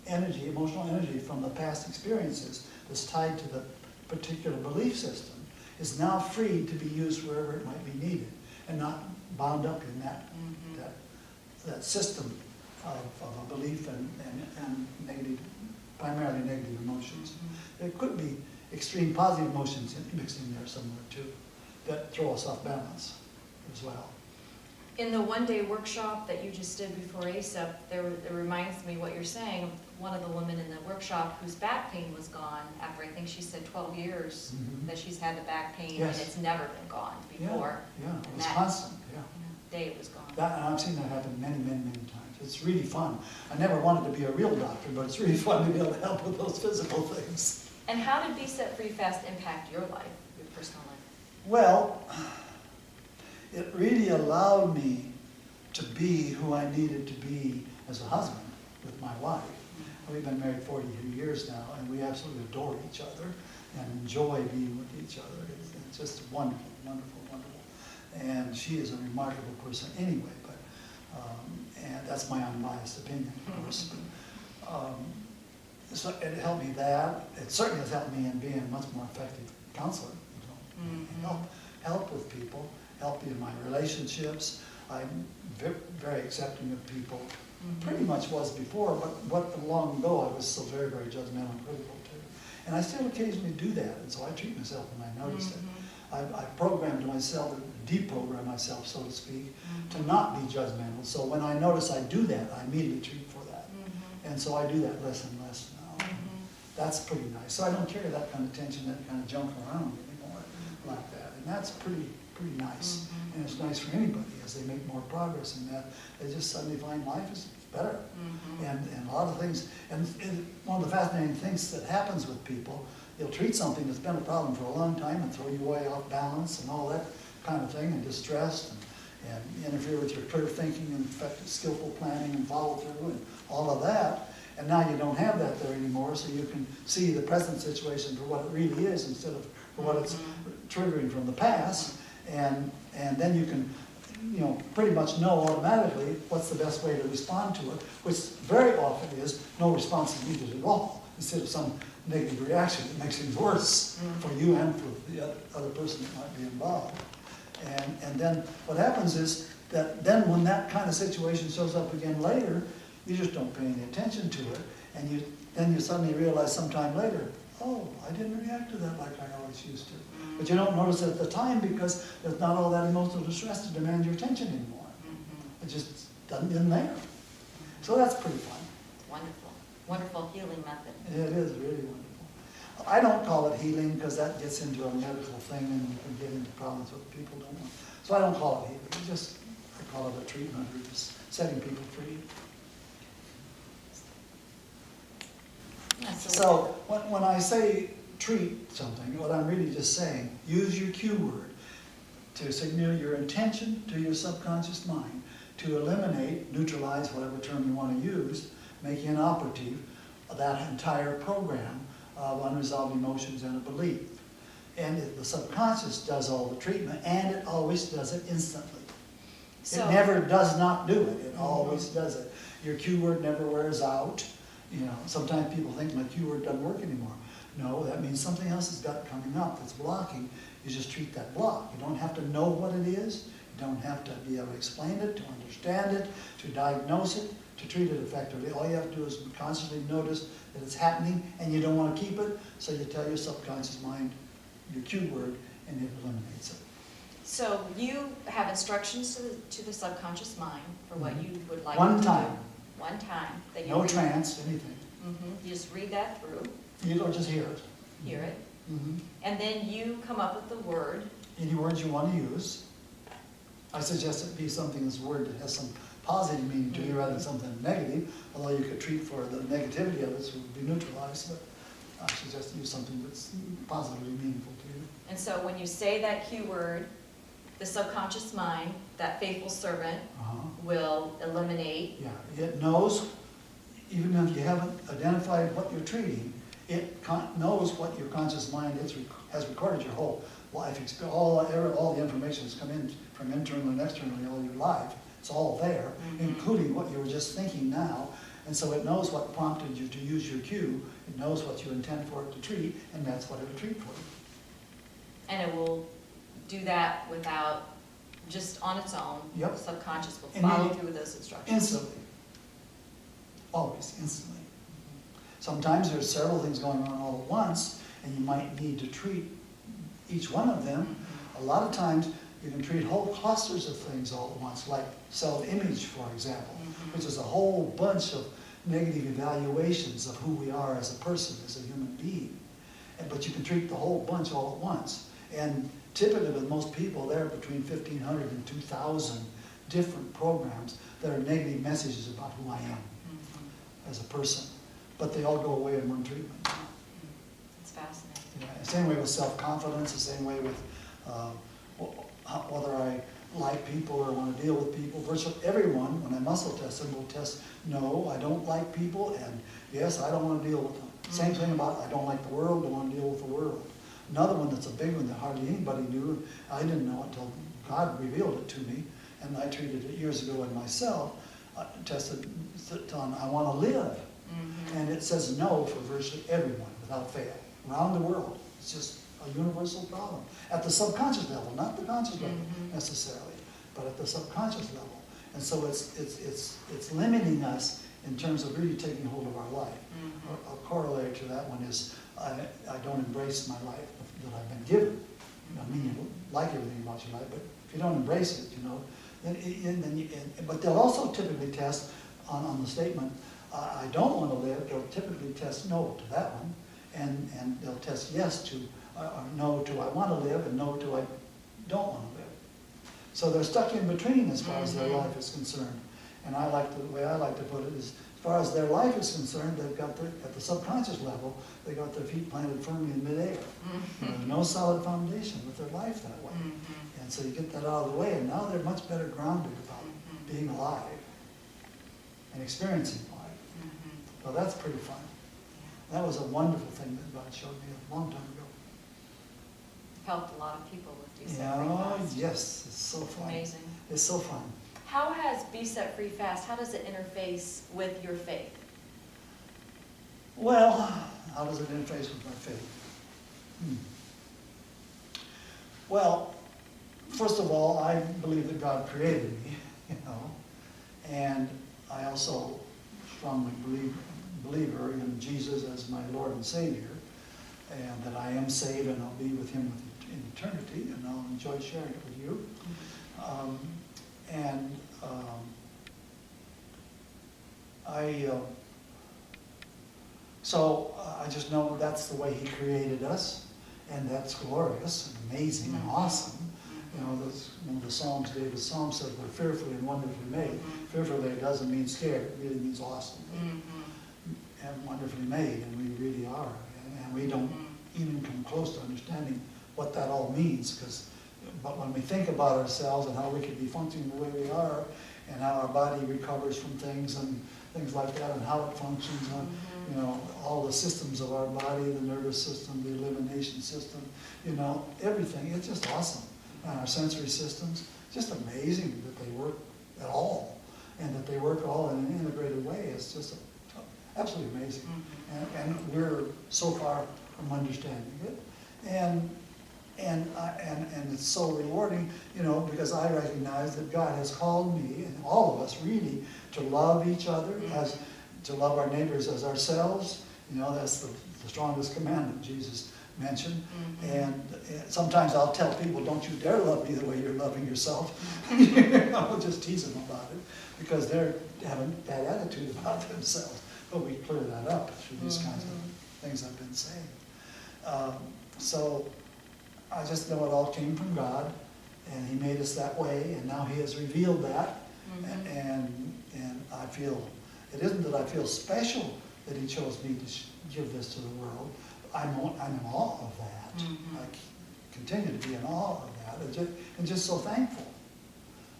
S2: energy, emotional energy from the past experiences that's tied to the particular belief system is now free to be used wherever it might be needed, and not bound up in that system of a belief and negative, primarily negative emotions. There could be extreme positive emotions mixed in there somewhere too, that throw us off balance as well.
S1: In the one-day workshop that you just did before ASAP, it reminds me what you're saying of one of the women in the workshop whose back pain was gone after, I think she said 12 years that she's had the back pain, and it's never been gone before.
S2: Yeah, it was constant,
S1: Day it was gone.
S2: And I've seen that happen many times. It's really fun. I never wanted to be a real doctor, but it's really fun to be able to help with those physical things.
S1: And how did Be Set Free Fast impact your life, your personal life?
S2: Well, it really allowed me to be who I needed to be as a husband with my wife. We've been married 42 years now, and we absolutely adore each other and enjoy being with each other. It's just wonderful. And she is a remarkable person anyway, but and that's my unbiased opinion, of course. So it helped me that. It certainly has helped me in being a much more effective counselor. Help with people, help in my relationships. I'm very accepting of people. Pretty much was before, but long ago I was so very judgmental and critical too. And I still occasionally do that, and so I treat myself when I notice it. I programmed myself, deprogram myself, so to speak, to not be judgmental. So when I notice I do that, I immediately treat for that. And so I do that less and less now. That's pretty nice. So I don't carry that kind of tension, that kind of junk around anymore like that. And that's pretty nice. And it's nice for anybody as they make more progress in that. They just suddenly find life is better. And a lot of things, and one of the fascinating things that happens with people, they'll treat something that's been a problem for a long time and throw you way off balance and all that kind of thing, and distressed, and interfere with your clear thinking and effective, skillful planning and follow through and all of that. And now you don't have that there anymore, so you can see the present situation for what it really is instead of for what it's triggering from the past. And then you can, pretty much know automatically what's the best way to respond to it, which very often is no response is needed at all, instead of some negative reaction that makes things worse for you and for the other person that might be involved. And then what happens is that then when that kind of situation shows up again later, you just don't pay any attention to it, and then you suddenly realize sometime later, oh, I didn't react to that like I always used to. But you don't notice it at the time because there's not all that emotional distress to demand your attention anymore. It just isn't there. So that's pretty fun.
S1: Wonderful. Wonderful healing method.
S2: It is really wonderful. I don't call it healing because that gets into a medical thing and you can get into problems with people don't want. So I don't call it healing. I call it a treatment or just setting people free. So when I say treat something, what I'm really just saying, use your cue word to signal your intention to your subconscious mind to eliminate, neutralize, whatever term you want to use, make inoperative that entire program of unresolved emotions and a belief. And the subconscious does all the treatment, and it always does it instantly.
S1: So,
S2: It never does not do it, it always does it. Your cue word never wears out. You know, sometimes people think my cue word doesn't work anymore. No, that means something else has got coming up that's blocking. You just treat that block. You don't have to know what it is. You don't have to be able to explain it, to understand it, to diagnose it, to treat it effectively. All you have to do is consciously notice that it's happening and you don't want to keep it, so you tell your subconscious mind your cue word and it eliminates it.
S1: so you have instructions to the subconscious mind for what you would like
S2: One
S1: to
S2: time.
S1: do. One time. That you
S2: No
S1: read.
S2: trance, anything.
S1: You just read that through,
S2: You don't just hear it.
S1: hear it,
S2: Mhm.
S1: and then you come up with the word.
S2: Any words you want to use. I suggest it be something that's a word that has some positive meaning to you rather than something negative, although you could treat for the negativity of it, so it would be neutralized, but I suggest use something that's positively meaningful to you.
S1: And so when you say that cue word, the subconscious mind, that faithful servant, will eliminate.
S2: Yeah, it knows, even if you haven't identified what you're treating, it knows what your conscious mind has recorded your whole life, all the information that's come in from internally and externally all your life. It's all there, including what you were just thinking now. And so it knows what prompted you to use your cue, it knows what you intend for it to treat, and that's what it'll treat for you.
S1: And it will do that without, just on its own.
S2: Yep.
S1: Subconscious will
S2: And
S1: follow
S2: you-
S1: through with those instructions.
S2: Instantly. Always, instantly. Sometimes there's several things going on all at once, and you might need to treat each one of them. A lot of times, you can treat whole clusters of things all at once, like self-image, for example, which is a whole bunch of negative evaluations of who we are as a person, as a human being. But you can treat the whole bunch all at once. And typically with most people, there are between 1,500 and 2,000 different programs that are negative messages about who I am as a person. But they all go away in one treatment.
S1: It's fascinating.
S2: Yeah, same way with self-confidence, the same way with whether I like people or want to deal with people. Virtually everyone, when I muscle test them, will test, no, I don't like people, and yes, I don't want to deal with them. Same thing about, I don't like the world, don't want to deal with the world. Another one that's a big one that hardly anybody knew, I didn't know until God revealed it to me, and I treated it years ago in myself, tested on, I want to live. And it says no for virtually everyone without fail, around the world. It's just a universal problem. At the subconscious level, not the conscious level necessarily, but at the subconscious level. And so it's limiting us in terms of really taking hold of our life. A corollary to that one is I don't embrace my life that I've been given. I mean, you like everything about your life, but if you don't embrace it, you know, but they'll also typically test on the statement, I don't want to live. They'll typically test no to that one, and they'll test yes to, or no to I want to live, and no to I don't want to live. So they're stuck in between as far as their life is concerned. And the way I like to put it is, as far as their life is concerned, they've got at the subconscious level, they got their feet planted firmly in midair. There's no solid foundation with their life that way. And so you get that out of the way, and now they're much better grounded about being alive and experiencing life. So that's pretty fun. That was a wonderful thing that God showed me a long time ago.
S1: Helped a lot of people with Be Set
S2: Yeah,
S1: Free Fast.
S2: yes, it's so fun.
S1: Amazing.
S2: It's so fun.
S1: How has Be Set Free Fast, how does it interface with your faith?
S2: Well, how does it interface with my faith? Well, first of all, I believe that God created me, you know, and I also strongly believer in Jesus as my Lord and Savior, and that I am saved and I'll be with Him in eternity, and I'll enjoy sharing it with you. So I just know that's the way He created us, and that's glorious and amazing and awesome. You know, one of the Psalms, David's Psalm says, we're fearfully and wonderfully made. Fearfully doesn't mean scared, it really means awesome. And wonderfully made, and we really are. And we don't even come close to understanding what that all means, but when we think about ourselves and how we could be functioning the way we are, and how our body recovers from things and things like that, and how it functions, you know, all the systems of our body, the nervous system, the elimination system, you know, everything, it's just awesome. And our sensory systems, just amazing that they work at all, and that they work all in an integrated way. It's just absolutely amazing. And we're so far from understanding it. And it's so rewarding, you know, because I recognize that God has called me, and all of us really, to love each other, as to love our neighbors as ourselves. You know, that's the strongest commandment Jesus mentioned. And sometimes I'll tell people, don't you dare love me the way you're loving yourself. I'll just tease them about it, because they're having a bad attitude about themselves. But we clear that up through these kinds of things I've been saying. So I just know it all came from God, and He made us that way, and now He has revealed that. And I feel, it isn't that I feel special that He chose me to give this to the world. I'm in awe of that. I continue to be in awe of that, and just so thankful.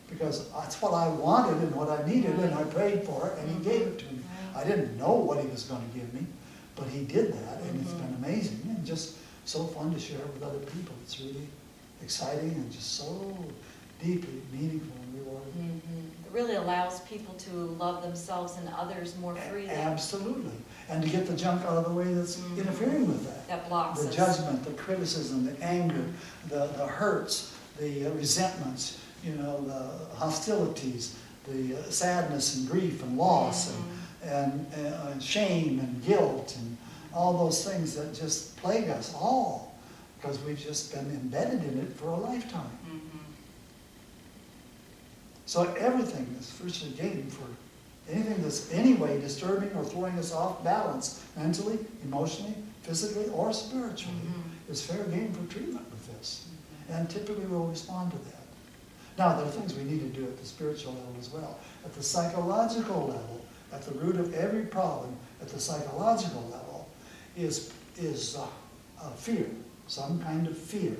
S2: Because that's what I wanted and what I needed, and I prayed for it, and He gave it to me. I didn't know what He was going to give me, but He did that, and it's been amazing, and just so fun to share with other people. It's really exciting and just so deeply meaningful and rewarding.
S1: It really allows people to love themselves and others more freely.
S2: Absolutely. And to get the junk out of the way that's interfering with that.
S1: That blocks
S2: the
S1: us.
S2: Judgment, the criticism, the anger, the hurts, the resentments, you know, the hostilities, the sadness and grief and loss, and shame and guilt, and all those things that just plague us all, because we've just been embedded in it for a lifetime. So everything is virtually game for anything that's any way disturbing or throwing us off balance, mentally, emotionally, physically, or spiritually, is fair game for treatment with this. And typically we'll respond to that. Now, there are things we need to do at the spiritual level as well. At the psychological level, at the root of every problem, at the psychological level, is fear, some kind of fear.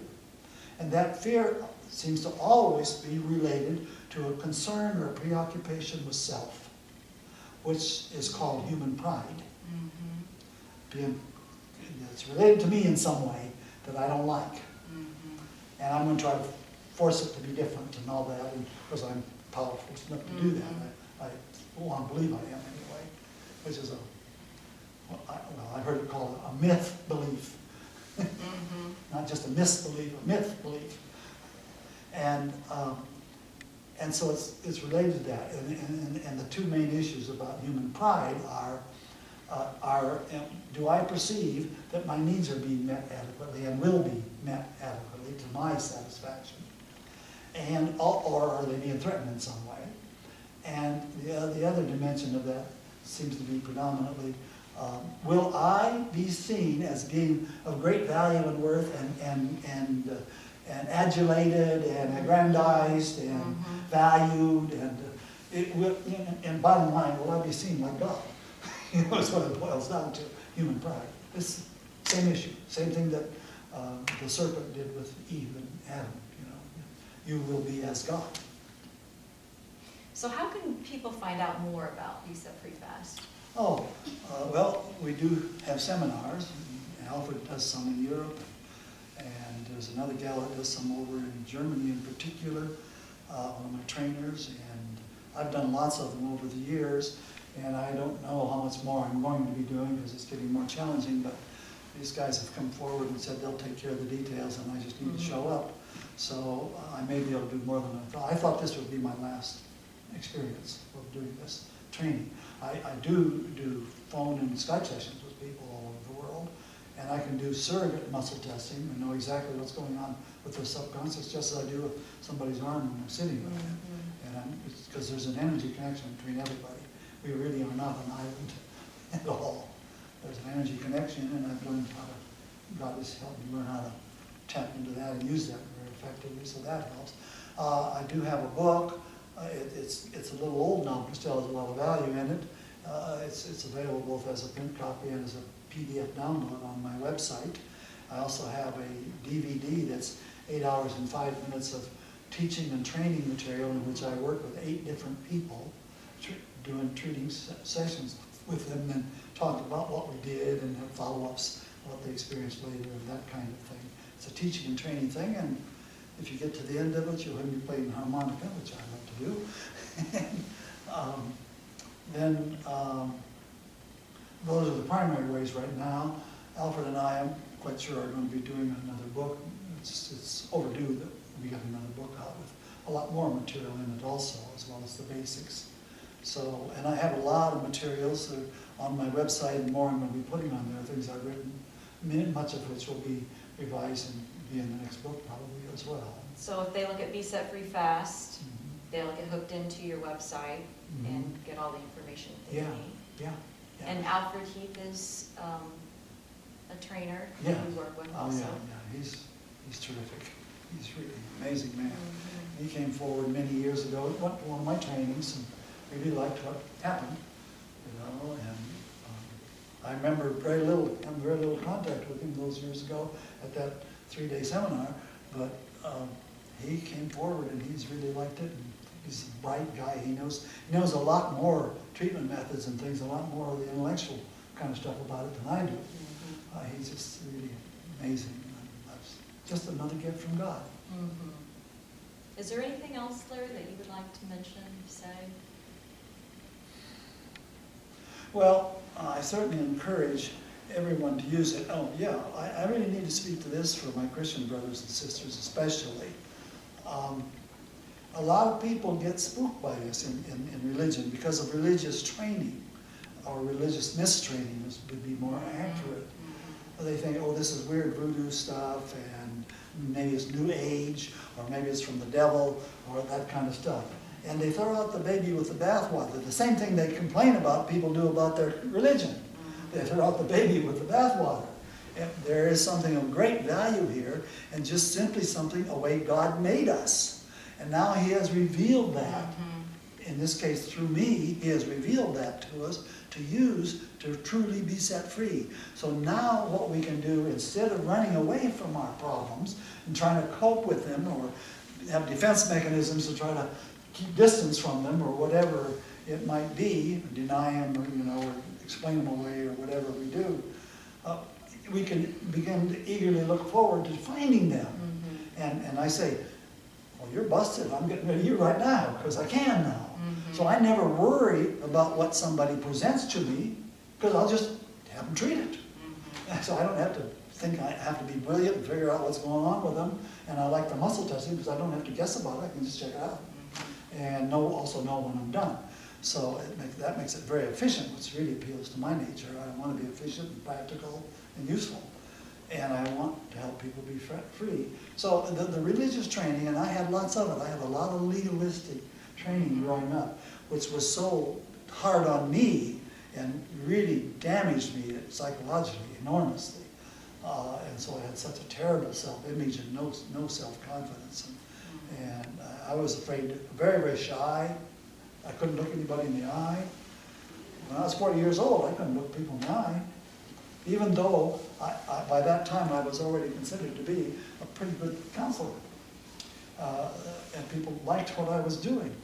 S2: And that fear seems to always be related to a concern or a preoccupation with self, which is called human pride. It's related to me in some way that I don't like. And I'm going to try to force it to be different and all that, and because I'm powerful enough to do that. I want to believe I am anyway, which is I've heard it called a myth belief. Not just a misbelief, a myth belief. And so it's related to that. And the two main issues about human pride are do I perceive that my needs are being met adequately and will be met adequately to my satisfaction? Or are they being threatened in some way? And the other dimension of that seems to be predominantly, will I be seen as being of great value and worth and adulated and aggrandized and valued, and bottom line, will I be seen like God? You know, that's what it boils down to, human pride. It's the same issue, same thing that the serpent did with Eve and Adam. You will be as God.
S1: So how can people find out more about Be Set Free Fast?
S2: Well, we do have seminars. Alfred does some in Europe, and there's another gal that does some over in Germany in particular, one of my trainers, and I've done lots of them over the years, and I don't know how much more I'm going to be doing because it's getting more challenging, but these guys have come forward and said they'll take care of the details, and I just need to show up. So I may be able to do more than I thought. I thought this would be my last experience of doing this training. I do phone and Skype sessions with people all over the world, and I can do surrogate muscle testing and know exactly what's going on with their subconscious, just as I do with somebody's arm when I'm sitting with it. And because there's an energy connection between everybody. We really are not an island at all. There's an energy connection, and I've learned how to, God has helped me learn how to tap into that and use that very effectively, so that helps. I do have a book. It's a little old now, but still has a lot of value in it. It's available both as a print copy and as a PDF download on my website. I also have a DVD that's 8 hours and 5 minutes of teaching and training material in which I work with 8 different people, doing treating sessions with them and talk about what we did and have follow-ups, what they experienced later and that kind of thing. It's a teaching and training thing, If you get to the end of it, you'll hear me playing harmonica, which I love to do. Then those are the primary ways right now. Alfred and I, I'm quite sure, are going to be doing another book. It's overdue that we get another book out with a lot more material in it also, as well as the basics. So, and I have a lot of materials on my website, and more I'm going to be putting on there, things I've written, much of which will be revised and be in the next book probably as well.
S1: So if they look at Be Set Free Fast, they'll get hooked into your website and get all the information that they need.
S2: Yeah.
S1: And Alfred Heath is a trainer who you work with also.
S2: Yeah, he's terrific. He's really an amazing man. He came forward many years ago, went to one of my trainings, and really liked what happened, and I remember very little contact with him those years ago at that 3-day seminar, but he came forward and he's really liked it, and he's a bright guy. He knows a lot more treatment methods and things, a lot more of the intellectual kind of stuff about it than I do. He's just really amazing. That's just another gift from God.
S1: Is there anything else, Larry, that you would like to mention, say?
S2: Well, I certainly encourage everyone to use it. Oh, yeah, I really need to speak to this for my Christian brothers and sisters especially. A lot of people get spooked by this in religion because of religious training, or religious mistraining would be more accurate. They think, oh, this is weird voodoo stuff, and maybe it's New Age, or maybe it's from the devil, or that kind of stuff. And they throw out the baby with the bathwater. The same thing they complain about, people do about their religion. They throw out the baby with the bathwater. And there is something of great value here, and just simply something, a way God made us. And now He has revealed that. In this case, through me, He has revealed that to us to use to truly be set free. So now what we can do, instead of running away from our problems and trying to cope with them, or have defense mechanisms to try to keep distance from them, or whatever it might be, deny them, or explain them away, or whatever we do, we can begin to eagerly look forward to finding them. And I say, well, you're busted. I'm getting rid of you right now because I can now. So I never worry about what somebody presents to me, because I'll just have them treat it. So I don't have to think I have to be brilliant and figure out what's going on with them. And I like the muscle testing because I don't have to guess about it. I can just check it out. And also know when I'm done. So that makes it very efficient, which really appeals to my nature. I want to be efficient and practical and useful. And I want to help people be free. So the religious training, and I had lots of it. I had a lot of legalistic training growing up, which was so hard on me and really damaged me psychologically enormously. And so I had such a terrible self-image and no self-confidence. And I was afraid, very, very shy. I couldn't look anybody in the eye. When I was 40 years old, I couldn't look people in the eye. Even though by that time I was already considered to be a pretty good counselor. And people liked what I was doing.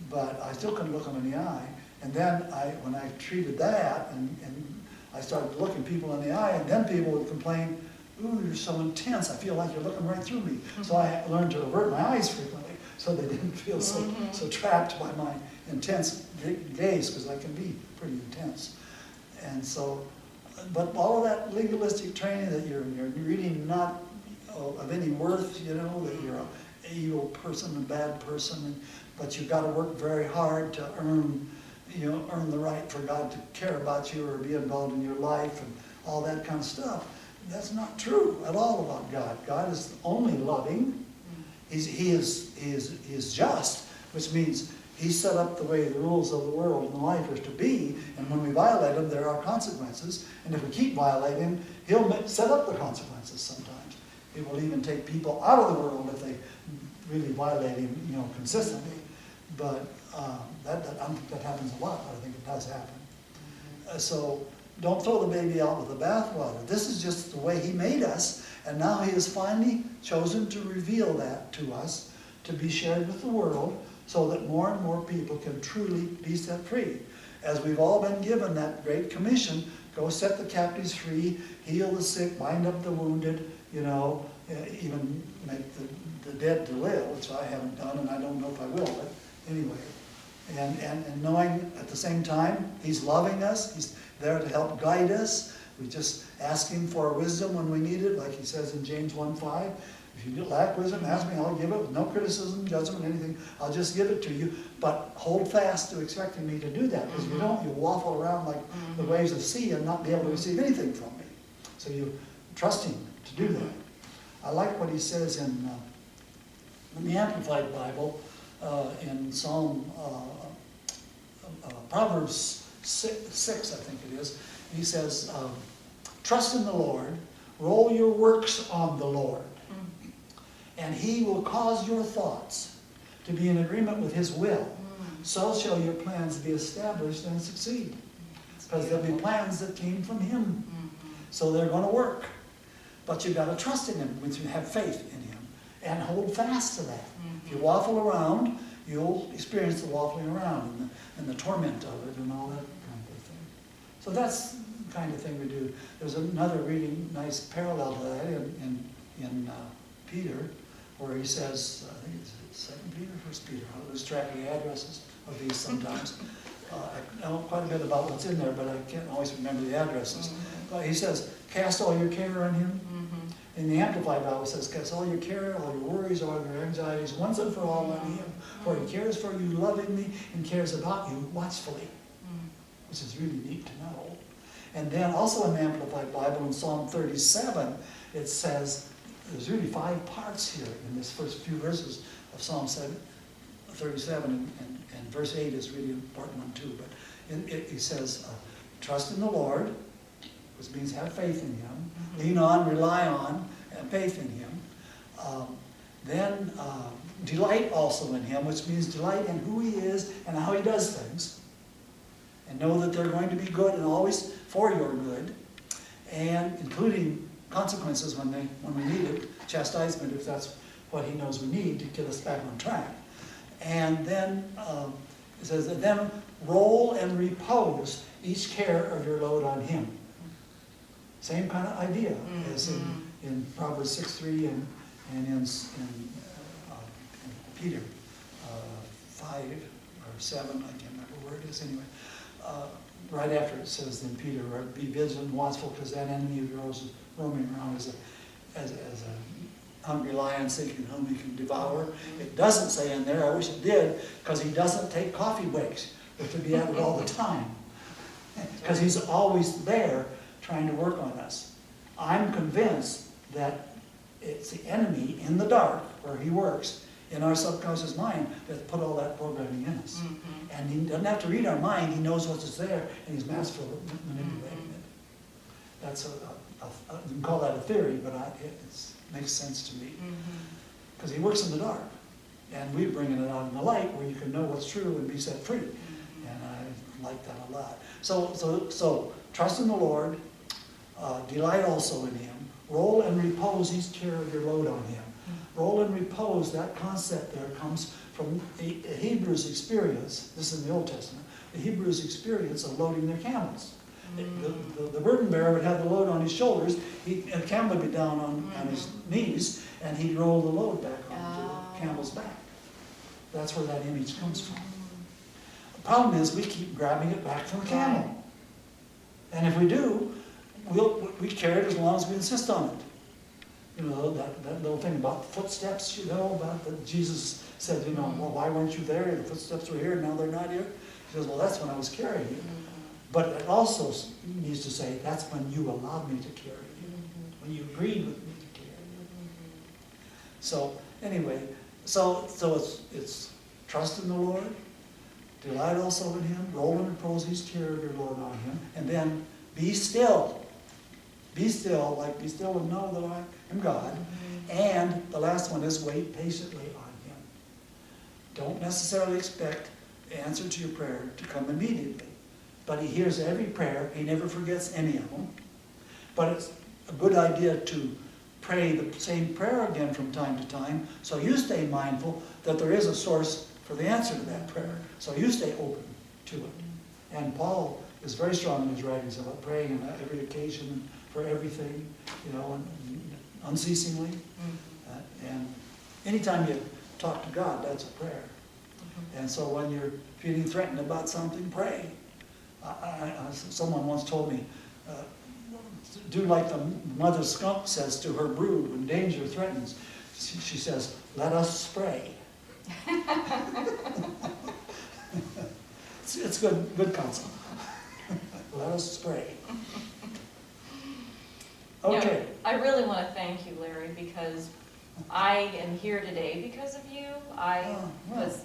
S2: But I still couldn't look them in the eye. And then when I treated that, and I started looking people in the eye, and then people would complain, ooh, you're so intense, I feel like you're looking right through me. So I learned to avert my eyes frequently, so they didn't feel so trapped by my intense gaze, because I can be pretty intense. And so, but all of that legalistic training that you're really not of any worth, that you're an evil person, a bad person, but you've got to work very hard to earn the right for God to care about you or be involved in your life and all that kind of stuff. That's not true at all about God. God is only loving. He is just, which means He set up the way the rules of the world and life are to be, and when we violate them, there are consequences. And if we keep violating, He'll set up the consequences sometimes. He will even take people out of the world if they really violate Him, consistently. But that happens a lot. I think it does happen. So don't throw the baby out with the bathwater. This is just the way He made us, and now He has finally chosen to reveal that to us to be shared with the world, so that more and more people can truly be set free. As we've all been given that great commission, go set the captives free, heal the sick, bind up the wounded, you know, even make the dead to live, which I haven't done, and I don't know if I will, but anyway. And knowing at the same time, He's loving us, He's there to help guide us. We just ask Him for wisdom when we need it, like He says in James 1:5. If you lack wisdom, ask me, I'll give it with no criticism, judgment, anything. I'll just give it to you. But hold fast to expecting me to do that, because if you don't, you'll waffle around like the waves of the sea and not be able to receive anything from me. So you trust Him to do that. I like what He says in the Amplified Bible, in Psalm, Proverbs 6, I think it is. He says, trust in the Lord, roll your works on the Lord, and He will cause your thoughts to be in agreement with His will. So shall your plans be established and succeed. Because there'll be plans that came from Him. So they're going to work. But you've got to trust in Him once you have faith in Him. And hold fast to that. If you waffle around, you'll experience the waffling around and the torment of it and all that kind of thing. So that's the kind of thing we do. There's another really nice parallel to that in Peter, where he says, I think it's 2 Peter, 1 Peter. I lose track of the addresses of these sometimes. I know quite a bit about what's in there, but I can't always remember the addresses. But he says, cast all your care on Him. In the Amplified Bible it says, cast all your care, all your worries, all your anxieties, once and for all on Him. For He cares for you lovingly and cares about you watchfully. Which is really neat to know. And then also in the Amplified Bible in Psalm 37, it says, there's really 5 parts here in this first few verses of Psalm 37, and verse 8 is really an important one too. But it says, trust in the Lord, which means have faith in Him, lean on, rely on, have faith in Him. Then delight also in Him, which means delight in who He is and how He does things. And know that they're going to be good and always for your good, and including consequences when we need it, chastisement if that's what He knows we need to get us back on track. And then it says, then roll and repose each care of your load on Him. Same kind of idea as in Proverbs 6:3 and in Peter 5 or 7, I can't remember where it is anyway. Right after it says in Peter, be vigilant, watchful, because that enemy of yours is roaming around as a hungry lion seeking whom he can devour. It doesn't say in there, I wish it did, because he doesn't take coffee breaks. We have to be at it all the time. Because he's always there trying to work on us. I'm convinced that it's the enemy in the dark where he works in our subconscious mind that put all that programming in us. And he doesn't have to read our mind, he knows what's there, and he's masterful at manipulating it. That's you can call that a theory, but it makes sense to me. Because he works in the dark, and we're bringing it out in the light where you can know what's true and be set free. And I like that a lot. So trust in the Lord, delight also in Him, roll and repose each care of your load on Him. Roll and repose, that concept there comes from the Hebrews' experience. This is in the Old Testament. The Hebrews' experience of loading their camels. The burden bearer would have the load on his shoulders. A camel would be down on his knees, and he'd roll the load back onto the camel's back. That's where that image comes from. The problem is we keep grabbing it back from the camel. And if we do, we carry it as long as we insist on it. You know, that little thing about the footsteps, you know, about that Jesus said, you know, well, why weren't you there? The footsteps were here, and now they're not here. He says, well, that's when I was carrying you. But it also needs to say, that's when you allowed me to carry you. When you agreed with me to carry you. So, anyway, so it's trust in the Lord, delight also in Him, roll and repose each care of your Lord on Him, and then be still. Be still, like be still and know that I am God. And the last one is wait patiently on Him. Don't necessarily expect the answer to your prayer to come immediately. But He hears every prayer. He never forgets any of them. But it's a good idea to pray the same prayer again from time to time, so you stay mindful that there is a source for the answer to that prayer. So you stay open to it. And Paul is very strong in his writings about praying on every occasion and for everything, you know, and unceasingly. And anytime you talk to God, that's a prayer. And so when you're feeling threatened about something, pray. Someone once told me, do like the mother skunk says to her brood when danger threatens. She says, let us spray. It's good counsel. Let us spray. Okay.
S1: You know, I really want to thank you, Larry, because I am here today because of you. I was,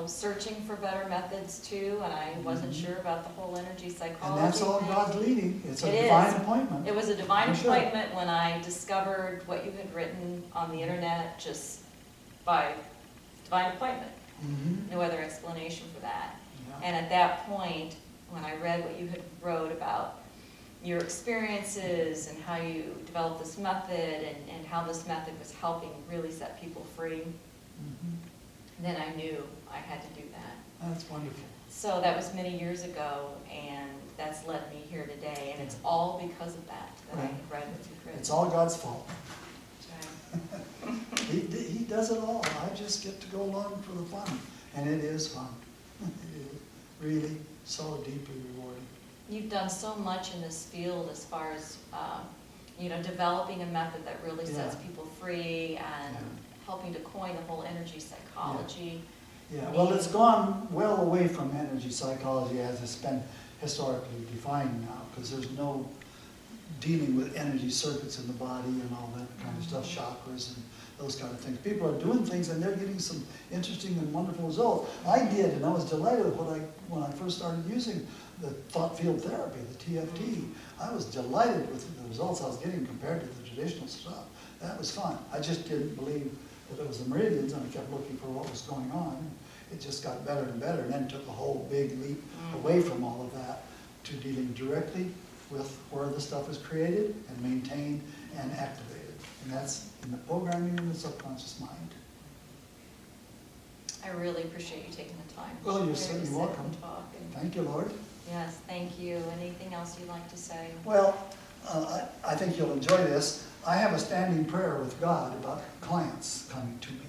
S1: searching for better methods too, and I wasn't sure about the whole energy psychology
S2: And that's all
S1: thing.
S2: God's leading. It's a
S1: It
S2: divine
S1: is.
S2: appointment.
S1: It was a divine
S2: For sure.
S1: appointment when I discovered what you had written on the internet, just by divine appointment. No other explanation for that.
S2: Yeah.
S1: And at that point, when I read what you had wrote about your experiences and how you developed this method and how this method was helping really set people free, then I knew I had to do that.
S2: That's wonderful.
S1: So that was many years ago, and that's led me here today, and it's all because of that I had read what you've written.
S2: It's all God's fault.
S1: Right.
S2: He does it all. I just get to go along for the fun. And it is fun. It is really so deeply rewarding.
S1: You've done so much in this field as far as, developing a method that really sets people free and helping to coin the whole energy psychology.
S2: Yeah, well, it's gone well away from energy psychology as it's been historically defined now, because there's no dealing with energy circuits in the body and all that kind of stuff, chakras and those kind of things. People are doing things and they're getting some interesting and wonderful results. I did, and I was delighted when I first started using the thought field therapy, the TFT. I was delighted with the results I was getting compared to the traditional stuff. That was fun. I just didn't believe that it was the meridians, and I kept looking for what was going on. It just got better and better, and then took a whole big leap away from all of that to dealing directly with where the stuff is created and maintained and activated. And that's in the programming in the subconscious mind.
S1: I really appreciate you taking the time.
S2: Well, you're
S1: to
S2: certainly
S1: sit
S2: welcome.
S1: and talk and-
S2: Thank you, Lord.
S1: Yes, thank you. Anything else you'd like to say?
S2: Well, I think you'll enjoy this. I have a standing prayer with God about clients coming to me.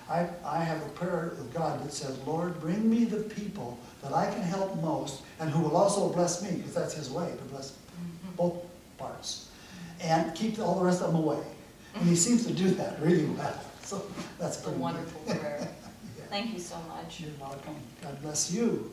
S2: I have a prayer with God that says, Lord, bring me the people that I can help most and who will also bless me, because that's his way to bless both parts. And keep all the rest of them away. And he seems to do that really well. So that's
S1: It's a
S2: pretty
S1: wonderful
S2: good.
S1: prayer.
S2: Yeah.
S1: Thank you so much.
S2: You're welcome. God bless you.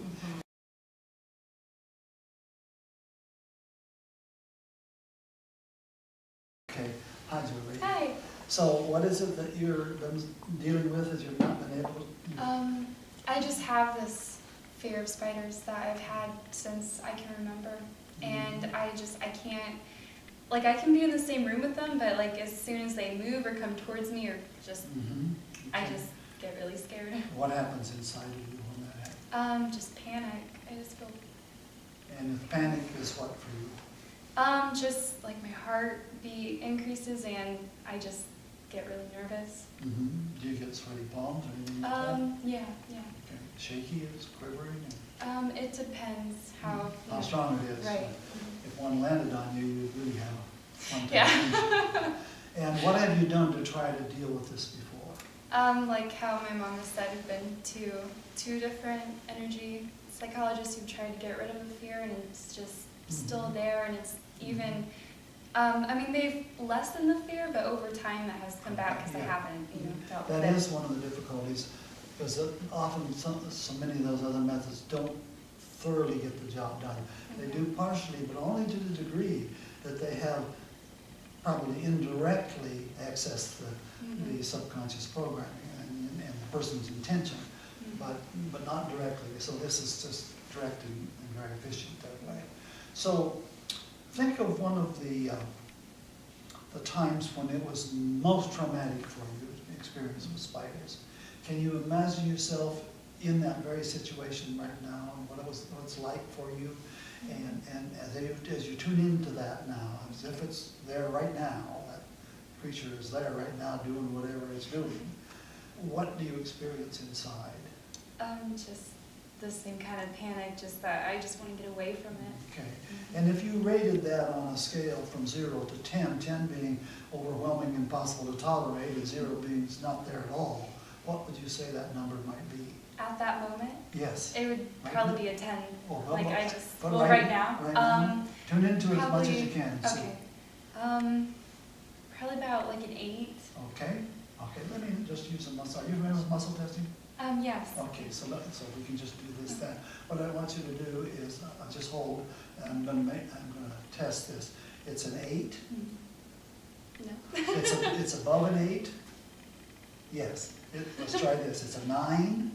S2: Okay. Hi, Julie.
S3: Hi.
S2: So what is it that you're been dealing with as you've not been able to?
S3: I just have this fear of spiders that I've had since I can remember. And I can't, like, I can be in the same room with them, but like as soon as they move or come towards me or just, I just get really scared.
S2: What happens inside of you when that happens?
S3: Just panic. I just feel,
S2: And if panic is what for you?
S3: just like my heartbeat increases and I just get really nervous.
S2: Do you get sweaty palms or anything like that?
S3: Yeah.
S2: Okay. Shaky, it's quivering?
S3: It depends how.
S2: How strong it is.
S3: Right.
S2: If one landed on you, you'd really have one
S3: Yeah.
S2: And what have you done to try to deal with this before?
S3: Like how my mom has said, I've been to two different energy psychologists who've tried to get rid of the fear, and it's just still there, and it's even, they've lessened the fear, but over time that has come back because I haven't, dealt with it.
S2: That is one of the difficulties, because often so many of those other methods don't thoroughly get the job done. They do partially, but only to the degree that they have probably indirectly accessed the subconscious programming and the person's intention, but not directly. So this is just direct and very efficient that way. So think of one of the times when it was most traumatic for you, experience with spiders. Can you imagine yourself in that very situation right now and what it's like for you? And as you tune into that now, as if it's there right now, that creature is there right now doing whatever it's doing, what do you experience inside?
S3: Just the same kind of panic, just that I just want to get away from it.
S2: Okay. And if you rated that on a scale from 0 to 10, 10 being overwhelming, impossible to tolerate, and 0 being not there at all, what would you say that number might be?
S3: At that moment,
S2: Yes.
S3: it would probably be a 10.
S2: Well,
S3: Like
S2: well,
S3: I just,
S2: but
S3: well, right now.
S2: Right now, tune into it as much as you
S3: Probably,
S2: can. See.
S3: okay. Probably about like an 8.
S2: Okay. Okay. Let me just use a muscle. Are you familiar with muscle testing?
S3: Yes.
S2: Okay. So we can just do this then. What I want you to do is just hold. And I'm going to test this. It's an 8.
S3: No.
S2: It's above an 8. Yes. Let's try this. It's a 9.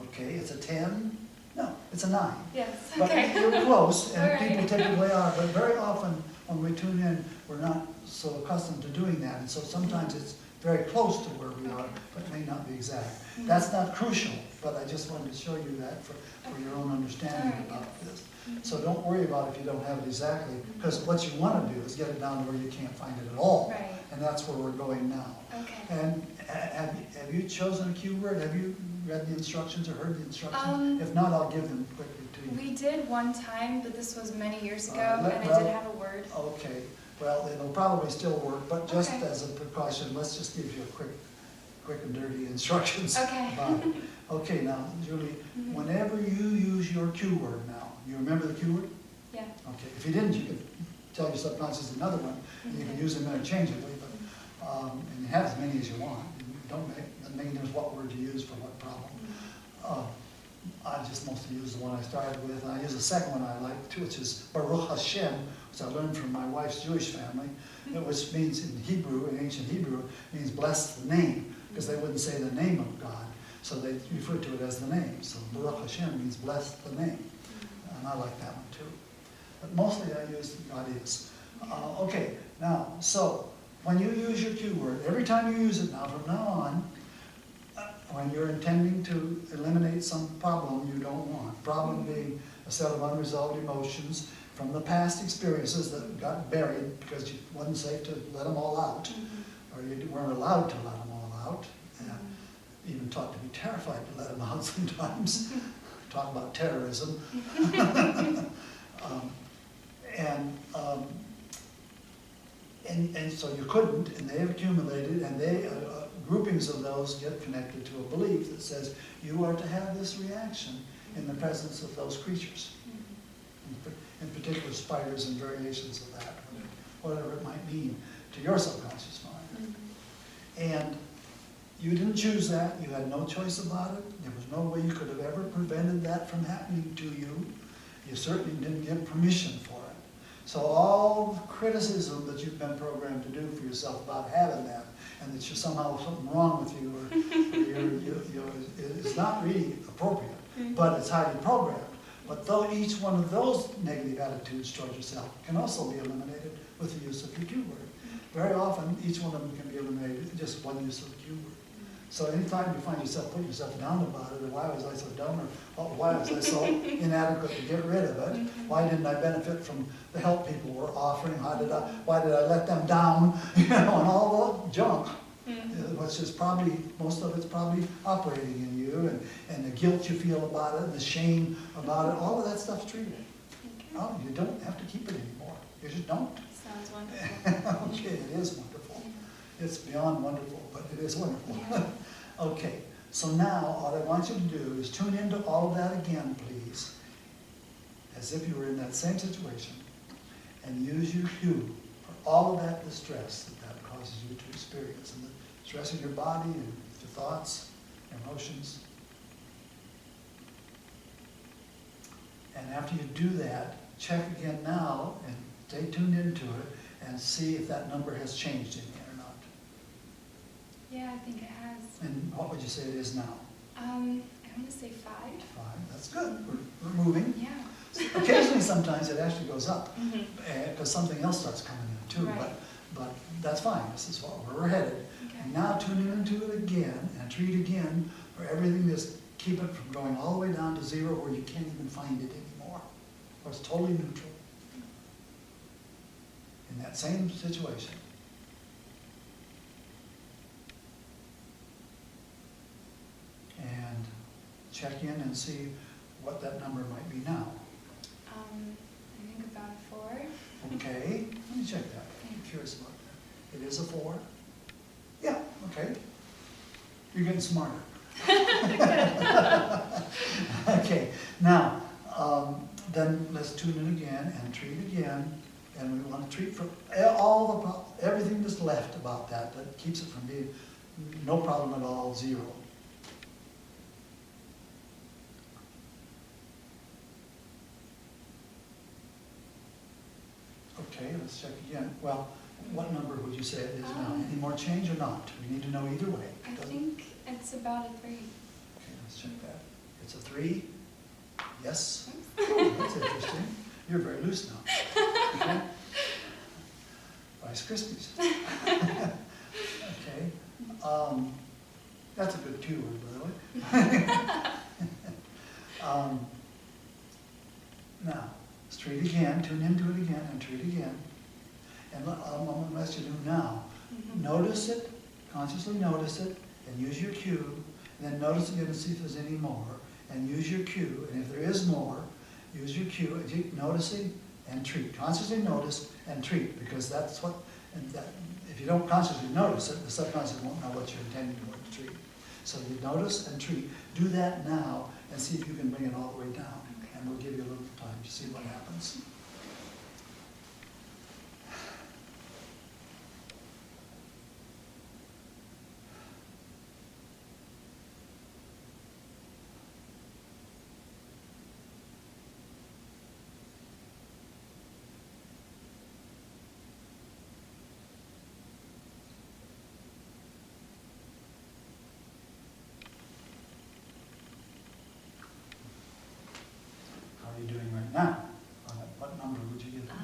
S2: Okay. It's a 10. No, it's a 9.
S3: Yes.
S2: But
S3: Okay.
S2: you're close, and
S3: All right.
S2: people typically are. But very often when we tune in, we're not so accustomed to doing that. And so sometimes it's very close to where we are, but may not be exact.
S3: Mm-hmm.
S2: That's not crucial, but I just wanted to show you that for your own understanding
S3: All right.
S2: about this.
S3: Mhm.
S2: So don't worry about if you don't have it exactly, because what you want to do is get it down to where you can't find it at all.
S3: Right.
S2: And that's where we're going now.
S3: Okay.
S2: And have you chosen a cue word? Have you read the instructions or heard the instructions?
S3: Um,
S2: If not, I'll give them quickly to you.
S3: We did one time, but this was many years ago,
S2: Let-
S3: and I
S2: well-
S3: did have a word.
S2: Okay, well, it'll probably still work, but just
S3: Okay.
S2: as a precaution, let's just give you a quick and dirty instructions.
S3: Okay.
S2: about it. Okay, now, Julie,
S3: Mhm.
S2: whenever you use your cue word now, you remember the cue word?
S3: Yeah.
S2: Okay, if you didn't, you could tell your subconscious another one, and you can use them interchangeably, but, and have as many as you want. Doesn't make any difference what word you use for what problem. I just mostly use the one I started with, and I use the second one I like too, which is Baruch Hashem, which I learned from my wife's Jewish family, which means in Hebrew, in ancient Hebrew, means bless the name, because they wouldn't say the name of God, so they refer to it as the name. So Baruch Hashem means bless the name, and I like that one too. But mostly I use God is. Okay, now, so when you use your cue word, every time you use it now, from now on, when you're intending to eliminate some problem you don't want, problem being a set of unresolved emotions from the past experiences that got buried because it wasn't safe to let them all out, or you weren't allowed to let them all out, and even taught to be terrified to let them out sometimes. Talk about terrorism. And so you couldn't, and they have accumulated, and groupings of those get connected to a belief that says you are to have this reaction in the presence of those creatures, in particular spiders and variations of that, whatever it might mean to your subconscious mind. And you didn't choose that, you had no choice about it, there was no way you could have ever prevented that from happening to you. You certainly didn't give permission for it. So all the criticism that you've been programmed to do for yourself about having that, and that you're somehow something wrong with you, or is not really appropriate, but it's highly programmed. But though each one of those negative attitudes towards yourself can also be eliminated with the use of the cue word. Very often, each one of them can be eliminated with just one use of the cue word. So anytime you find yourself putting yourself down about it, or why was I so dumb, or why was I so inadequate to get rid of it, why didn't I benefit from the help people were offering, why did I let them down, and all the junk, which is probably, most of it's probably operating in you, and the guilt you feel about it, and the shame about it, all of that stuff's treated. Oh, you don't have to keep it anymore. You just don't.
S3: Sounds wonderful.
S2: Okay, it is wonderful. It's beyond wonderful, but it is wonderful. Okay, so now all I want you to do is tune into all of that again, please, as if you were in that same situation, and use your cue for all of that distress that causes you to experience, and the stress in your body and your thoughts, your emotions. And after you do that, check again now and stay tuned into it and see if that number has changed in there or not.
S3: Yeah, I think it has.
S2: And what would you say it is now?
S3: I want to say 5.
S2: 5. That's good. We're moving.
S3: Yeah.
S2: Occasionally, sometimes it actually goes up
S3: Mhm.
S2: because something else starts coming in too.
S3: Right.
S2: But that's fine. This is where we're headed.
S3: Okay.
S2: And now tune into it again and treat again for everything. Just keep it from going all the way down to 0 where you can't even find it anymore, where it's totally neutral. In that same situation. And check in and see what that number might be now.
S3: I think about a 4.
S2: Okay, let me check that. I'm curious about that. It is a 4? Yeah, okay. You're getting smarter. Okay, now, then let's tune in again and treat again. And we want to treat for everything that's left about that keeps it from being no problem at all, 0. Okay, let's check again. Well, what number would you say it is now? Any more change or not? We need to know either way.
S3: I think it's about a 3.
S2: Okay, let's check that. It's a 3? Yes? Oh, that's interesting. You're very loose now. Okay. Rice Krispies. Okay. That's a good cue word, by the way. Now, let's treat again, tune into it again, and treat again. And I'm going to let you do now. Notice it, consciously notice it, and use your cue. And then notice again and see if there's any more, and use your cue. And if there is more, use your cue, and keep noticing and treat. Consciously notice and treat, because that's what, if you don't consciously notice it, the subconscious won't know what you're intending to treat. So you notice and treat. Do that now and see if you can bring it all the way down.
S3: Okay.
S2: And we'll give you a little time to see what happens. How are you doing right now? What number would you give it now?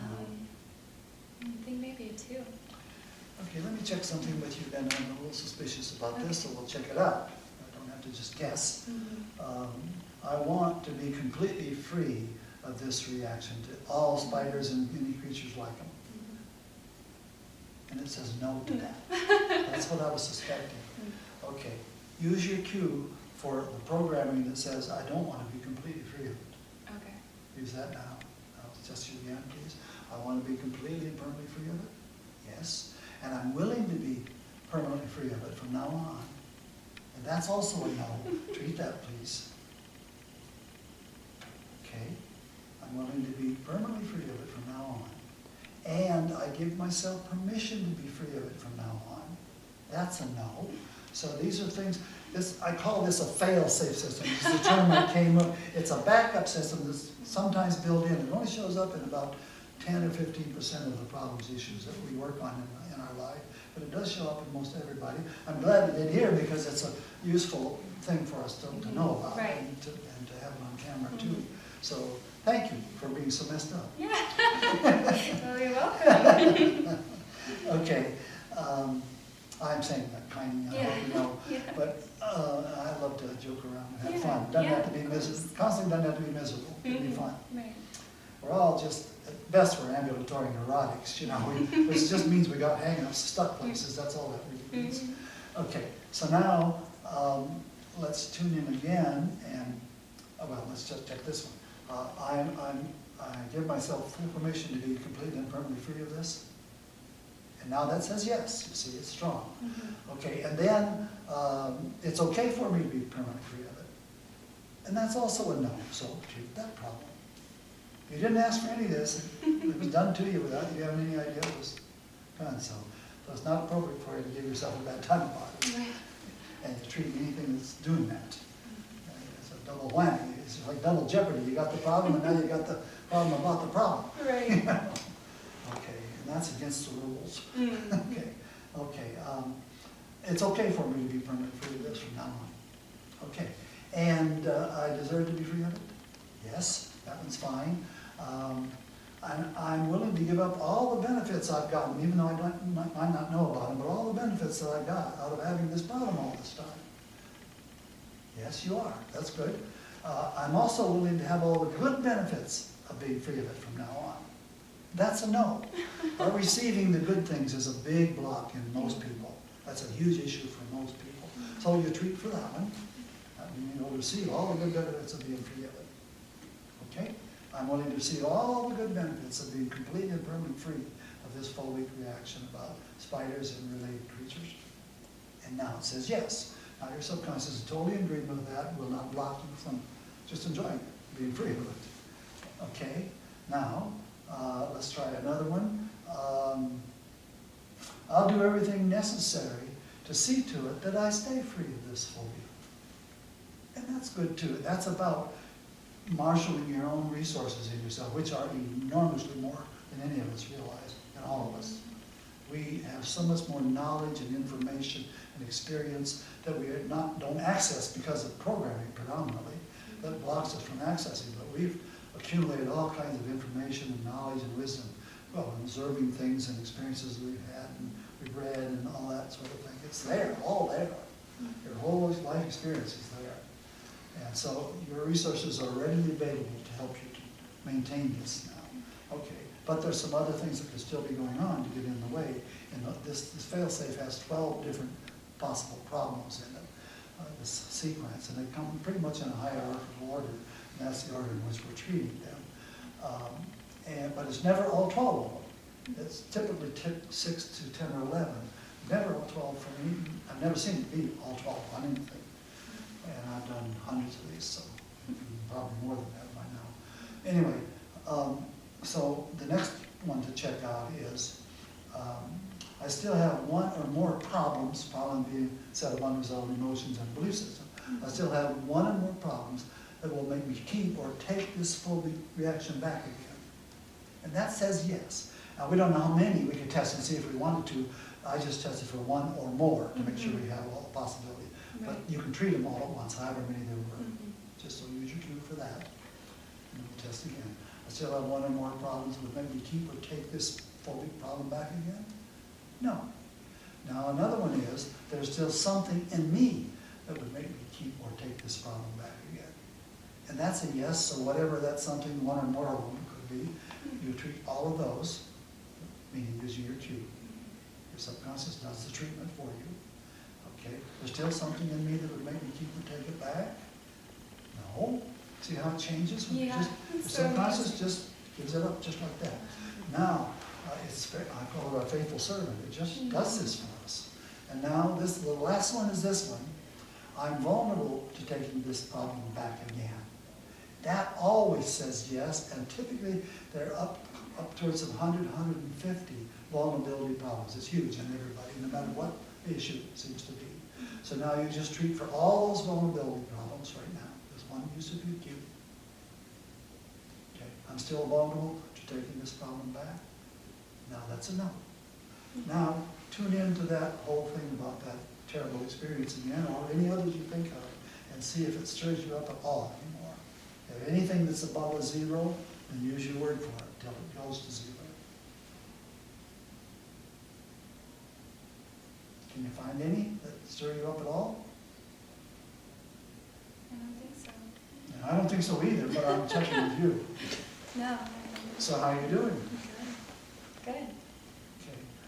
S3: I think maybe a 2.
S2: Okay, let me check something with you then. I'm a little suspicious about this, so we'll check it out. I don't have to just guess. I want to be completely free of this reaction to all spiders and any creatures like them. And it says no to that. That's what I was suspecting. Okay, use your cue for the programming that says, I don't want to be completely free of it.
S3: Okay.
S2: Use that now. I'll test you again, please. I want to be completely and permanently free of it. Yes. And I'm willing to be permanently free of it from now on. And that's also a no. Treat that, please. Okay. I'm willing to be permanently free of it from now on. And I give myself permission to be free of it from now on. That's a no. So these are things, I call this a fail-safe system. This is the term that came up. It's a backup system that's sometimes built in. It only shows up in about 10 or 15% of the problems, issues that we work on in our life. But it does show up in most everybody. I'm glad it did here because it's a useful thing for us to know about and to have it on camera too. So thank you for being so messed up.
S3: Yeah. Well, you're welcome.
S2: Okay. I'm saying that kindly, I hope you know.
S3: Yeah.
S2: But I love to joke around and have fun. Doesn't have to be miserable. Constantly doesn't have to be miserable. It can be fun.
S3: Right.
S2: We're all just, at best, we're ambulatory neurotics, you know, which just means we got hang-ups, stuck places. That's all that really means. Okay, so now let's tune in again and, well, let's just check this one. I give myself full permission to be completely and permanently free of this. And now that says yes, you see, it's strong. Okay, and then it's okay for me to be permanently free of it. And that's also a no, so treat that problem. You didn't ask for any of this, it was done to you without you having any idea it was done, so it's not appropriate for you to give yourself a bad time about it.
S3: Right.
S2: And to treat anything that's doing that. It's a double whammy, it's like double jeopardy. You got the problem and now you got the problem about the problem.
S3: Right.
S2: Okay, and that's against the rules. Okay, it's okay for me to be permanently free of this from now on. Okay, and I deserve to be free of it? Yes, that one's fine. I'm willing to give up all the benefits I've gotten, even though I might not know about them, but all the benefits that I got out of having this problem all this time. Yes, you are. That's good. I'm also willing to have all the good benefits of being free of it from now on. That's a no. Receiving the good things is a big block in most people. That's a huge issue for most people. So you treat for that one. You know, receive all the good benefits of being free of it. Okay? I'm willing to receive all the good benefits of being completely and permanently free of this phobic reaction about spiders and related creatures. And now it says yes. Now your subconscious is totally in agreement with that, will not block you from just enjoying it, being free of it. Okay? Now, let's try another one. I'll do everything necessary to see to it that I stay free of this phobia. And that's good too. That's about marshaling your own resources in yourself, which are enormously more than any of us realize, and all of us. We have so much more knowledge and information and experience that we don't access because of programming predominantly, that blocks us from accessing. But we've accumulated all kinds of information and knowledge and wisdom, well, observing things and experiences we've had and we've read and all that sort of thing. It's there, all there. Your whole life experience is there. And so your resources are readily available to help you to maintain this now. Okay, but there's some other things that could still be going on to get in the way. And this fail-safe has 12 different possible problems in it, this sequence, and they come pretty much in a hierarchical order, and that's the order in which we're treating them. But it's never all 12 of them. It's typically 6 to 10 or 11. Never all 12 for me. I've never seen it be all 12 on anything. And I've done hundreds of these, so probably more than that by now. Anyway, so the next one to check out is, I still have one or more problems, problem being a set of unresolved emotions and belief system. I still have one or more problems that will make me keep or take this phobic reaction back again. And that says yes. Now, we don't know how many we could test and see if we wanted to. I just tested for one or more to make sure we have all the possibility. But you can treat them all at once, however many there were. Just so use your cue for that. And we'll test again. I still have one or more problems that would make me keep or take this phobic problem back again? No. Now another one is, there's still something in me that would make me keep or take this problem back again. And that's a yes, so whatever that something, one or more of them could be, you treat all of those, meaning gives you your cue. Your subconscious does the treatment for you. Okay, there's still something in me that would make me keep or take it back? No. See how it changes? When
S3: Yeah,
S2: the subconscious just gives it up just like that. Now, I call it our faithful servant. It just does this for us. And now the last one is this one. I'm vulnerable to taking this problem back again. That always says yes, and typically they're up towards 100, 150 vulnerability problems. It's huge in everybody, no matter what the issue seems to be. So now you just treat for all those vulnerability problems right now. There's one use of your cue. Okay, I'm still vulnerable to taking this problem back. Now that's enough. Now tune into that whole thing about that terrible experience again, or any others you think of, and see if it stirs you up at all anymore. If anything that's above a 0, then use your word for it until it goes to 0. Can you find any that stir you up at all?
S3: I don't think so.
S2: And I don't think so either, but I'm checking with you.
S3: No.
S2: So how are you doing?
S1: Good.
S2: Okay.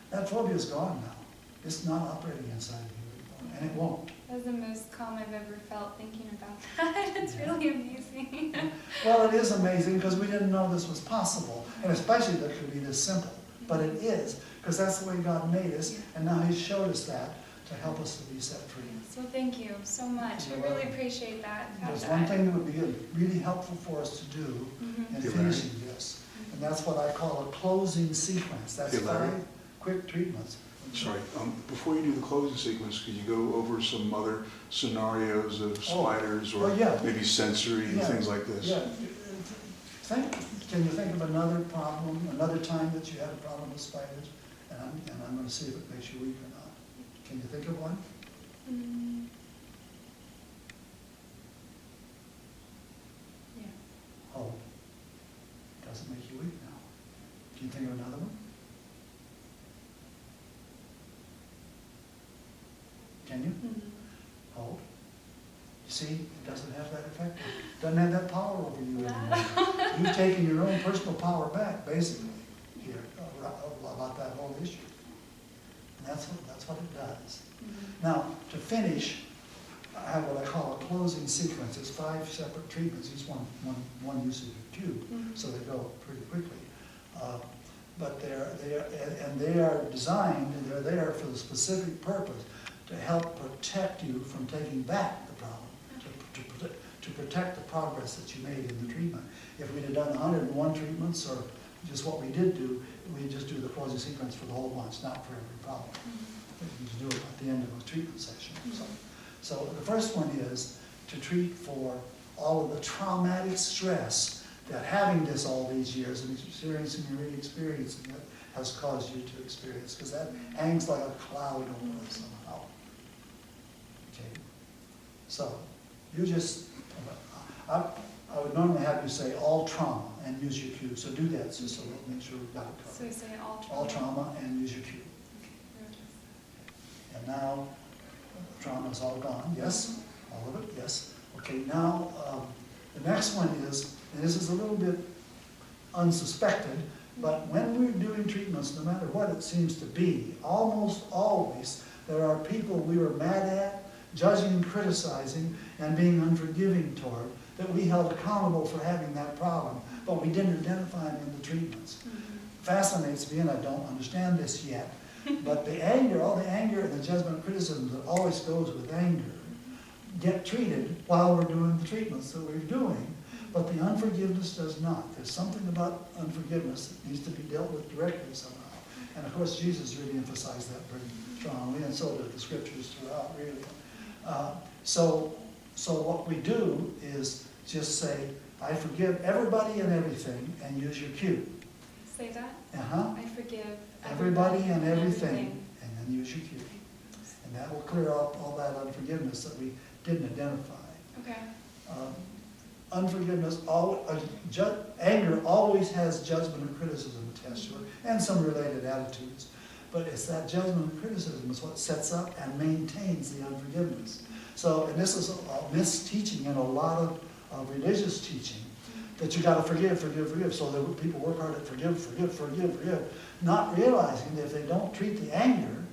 S2: That phobia is gone now. It's not operating inside of you anymore, and it won't.
S3: That was the most calm I've ever felt thinking about that. It's really amazing.
S2: Well, it is amazing because we didn't know this was possible, and especially that it could be this simple. But it is, because that's the way God made us, and now He showed us that to help us to be set free.
S3: So thank you so much. I really appreciate that.
S2: There's one thing that would be really helpful for us to do in
S4: Hey, Larry.
S2: finishing this, and that's what I call a closing sequence. That's
S4: Hey, Larry.
S2: 5 quick treatments.
S4: Sorry, before you do the closing sequence, could you go over some other scenarios of spiders or
S2: yeah.
S4: maybe sensory and
S2: Yeah.
S4: things like this?
S2: Yeah. Can you think of another problem, another time that you had a problem with spiders? And I'm going to see if it makes you weak or not. Can you think of one?
S3: Yeah.
S2: Oh, doesn't make you weak now. Can you think of another one? Can you? Hold. You see, it doesn't have that effect. It doesn't have that power over you anymore. You've taken your own personal power back, basically, here, about that whole issue. And that's what it does. Now, to finish, I have what I call a closing sequence. It's 5 separate treatments, each one usage of cube, so they go pretty quickly. But they are designed, and they're there for the specific purpose to help protect you from taking back the problem, to protect the progress that you made in the treatment. If we'd have done 101 treatments, or just what we did do, we'd just do the closing sequence for the whole bunch, not for every problem. We just do it at the end of a treatment session. So the first one is to treat for all of the traumatic stress that having this all these years and experiencing and re-experiencing it has caused you to experience, because that hangs like a cloud over us somehow. Okay, so you just, I would normally have you say all trauma and use your cue, so do that just so we'll make sure we've got it
S3: So we
S2: covered.
S3: say all trauma.
S2: All trauma and use your cue. And now, trauma's all gone, yes? All of it, yes. Okay, now, the next one is, and this is a little bit unsuspected, but when we're doing treatments, no matter what it seems to be, almost always there are people we were mad at, judging and criticizing, and being unforgiving toward, that we held accountable for having that problem, but we didn't identify them in the treatments. Fascinates me, and I don't understand this yet, but the anger, all the anger and the judgment and criticism that always goes with anger, get treated while we're doing the treatments that we're doing, but the unforgiveness does not. There's something about unforgiveness that needs to be dealt with directly somehow. And of course, Jesus really emphasized that very strongly, and so did the scriptures throughout, really. So what we do is just say, I forgive everybody and everything, and use your cue.
S3: Say that?
S2: I
S3: forgive
S2: everybody and everything, and then use your cue. And that will clear up all that unforgiveness that we didn't identify.
S3: Okay.
S2: Unforgiveness, anger always has judgment and criticism attached to it, and some related attitudes. But it's that judgment and criticism is what sets up and maintains the unforgiveness. So, and this is a misteaching in a lot of religious teaching, that you got to forgive, forgive, forgive. So that people work hard at forgive, forgive, forgive, forgive, not realizing that if they don't treat the anger,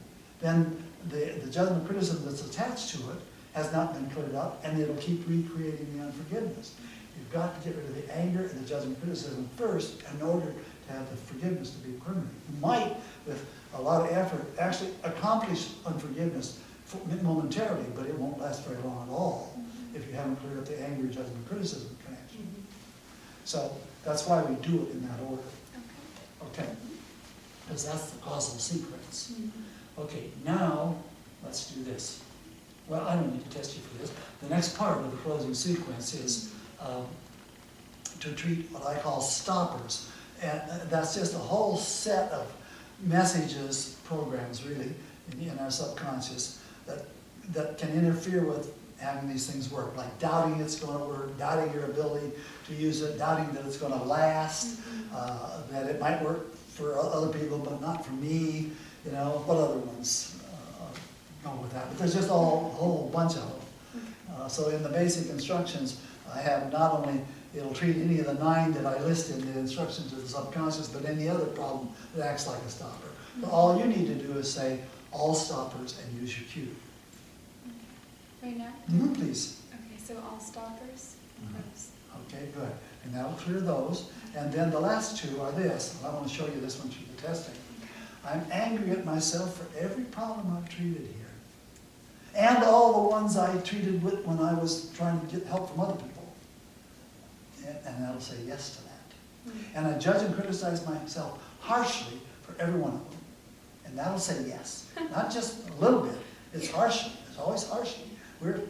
S2: then the judgment and criticism that's attached to it has not been cleared up, and it'll keep recreating the unforgiveness. You've got to get rid of the anger and the judgment and criticism first in order to have the forgiveness to be permanent. You might, with a lot of effort, actually accomplish unforgiveness momentarily, but it won't last very long at all if you haven't cleared up the anger, judgment, and criticism connection. So that's why we do it in that order. Okay? Because that's the causal sequence. Okay, now let's do this. Well, I don't need to test you for this. The next part of the closing sequence is to treat what I call stoppers. And that's just a whole set of messages, programs really, in our subconscious that can interfere with having these things work, like doubting it's going to work, doubting your ability to use it, doubting that it's going to last, that it might work for other people but not for me, you know, what other ones go with that. But there's just a whole bunch of them. So in the basic instructions, I have not only, it'll treat any of the 9 that I listed in the instructions of the subconscious, but any other problem that acts like a stopper. So all you need to do is say all stoppers and use your cue.
S3: Right now?
S2: Please.
S3: Okay, so all stoppers.
S2: Okay, good. And that'll clear those. And then the last 2 are this. And I want to show you this one through the testing. I'm angry at myself for every problem I've treated here. And all the ones I treated with when I was trying to get help from other people. And that'll say yes to that. And I judge and criticize myself harshly for every one of them. And that'll say yes. Not just a little bit. It's harshly. It's always harshly. We're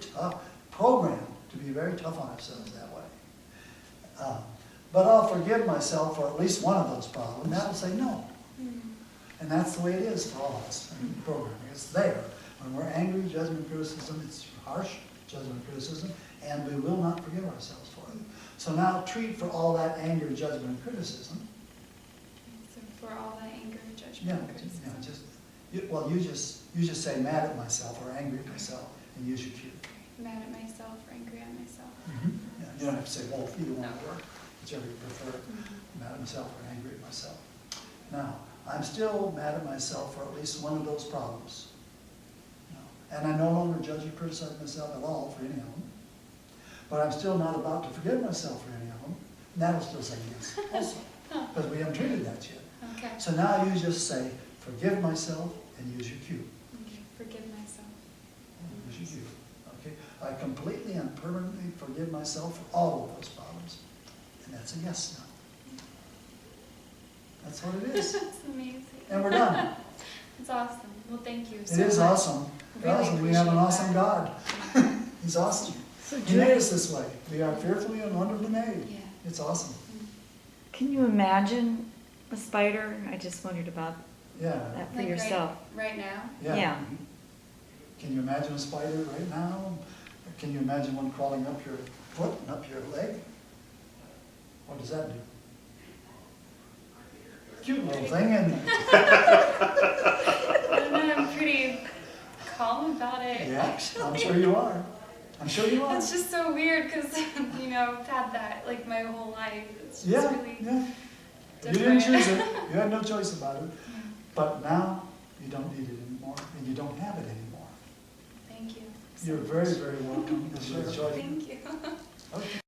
S2: programmed to be very tough on ourselves that way. But I'll forgive myself for at least one of those problems. And that'll say no. And that's the way it is for all of us in programming. It's there. When we're angry, judgment, criticism, it's harsh judgment, criticism, and we will not forgive ourselves for it. So now treat for all that anger, judgment, and criticism.
S3: So for all that anger, judgment,
S2: Yeah,
S3: and criticism.
S2: You just say mad at myself or angry at myself and use your cue.
S3: Mad at myself or angry at myself.
S2: Yeah, you don't have to say both. Either one will work, whichever you prefer. Mad at myself or angry at myself. Now, I'm still mad at myself for at least one of those problems. And I no longer judge or criticize myself at all for any of them. But I'm still not about to forgive myself for any of them. And that'll still say yes also, because we haven't treated that yet.
S3: Okay.
S2: So now you just say, forgive myself and use your cue.
S3: Okay. Forgive myself.
S2: Use your cue. Okay? I completely and permanently forgive myself for all of those problems. And that's a yes now. That's what it is.
S3: That's amazing.
S2: And we're done.
S3: It's awesome. Well, thank you so
S2: It is
S3: much.
S2: awesome.
S3: Really
S2: Awesome. We have an
S3: appreciate
S2: awesome
S3: that.
S2: God. He's awesome.
S5: So
S2: He made
S5: Judy,
S2: us this way. We are fearfully and wonderfully made.
S3: Yeah.
S2: It's awesome.
S5: can you imagine a spider? I just wondered about
S2: Yeah.
S5: that for
S3: Like
S5: yourself.
S3: right now?
S5: Yeah.
S2: Can you imagine a spider right now? Can you imagine one crawling up your foot and up your leg? What does that do? Cute little thing, and
S3: I don't know, I'm pretty calm about it,
S2: yeah,
S3: actually.
S2: I'm sure you are. I'm sure you are.
S3: It's just so weird because, you know, I've had that like my whole life. It's just
S2: Yeah,
S3: really
S2: yeah. You
S3: different.
S2: didn't choose it. You had no choice about it. But now you don't need it anymore, and you don't have it anymore.
S3: Thank you.
S2: You're very, very welcome. It's a joy.
S3: Thank you.
S2: Okay.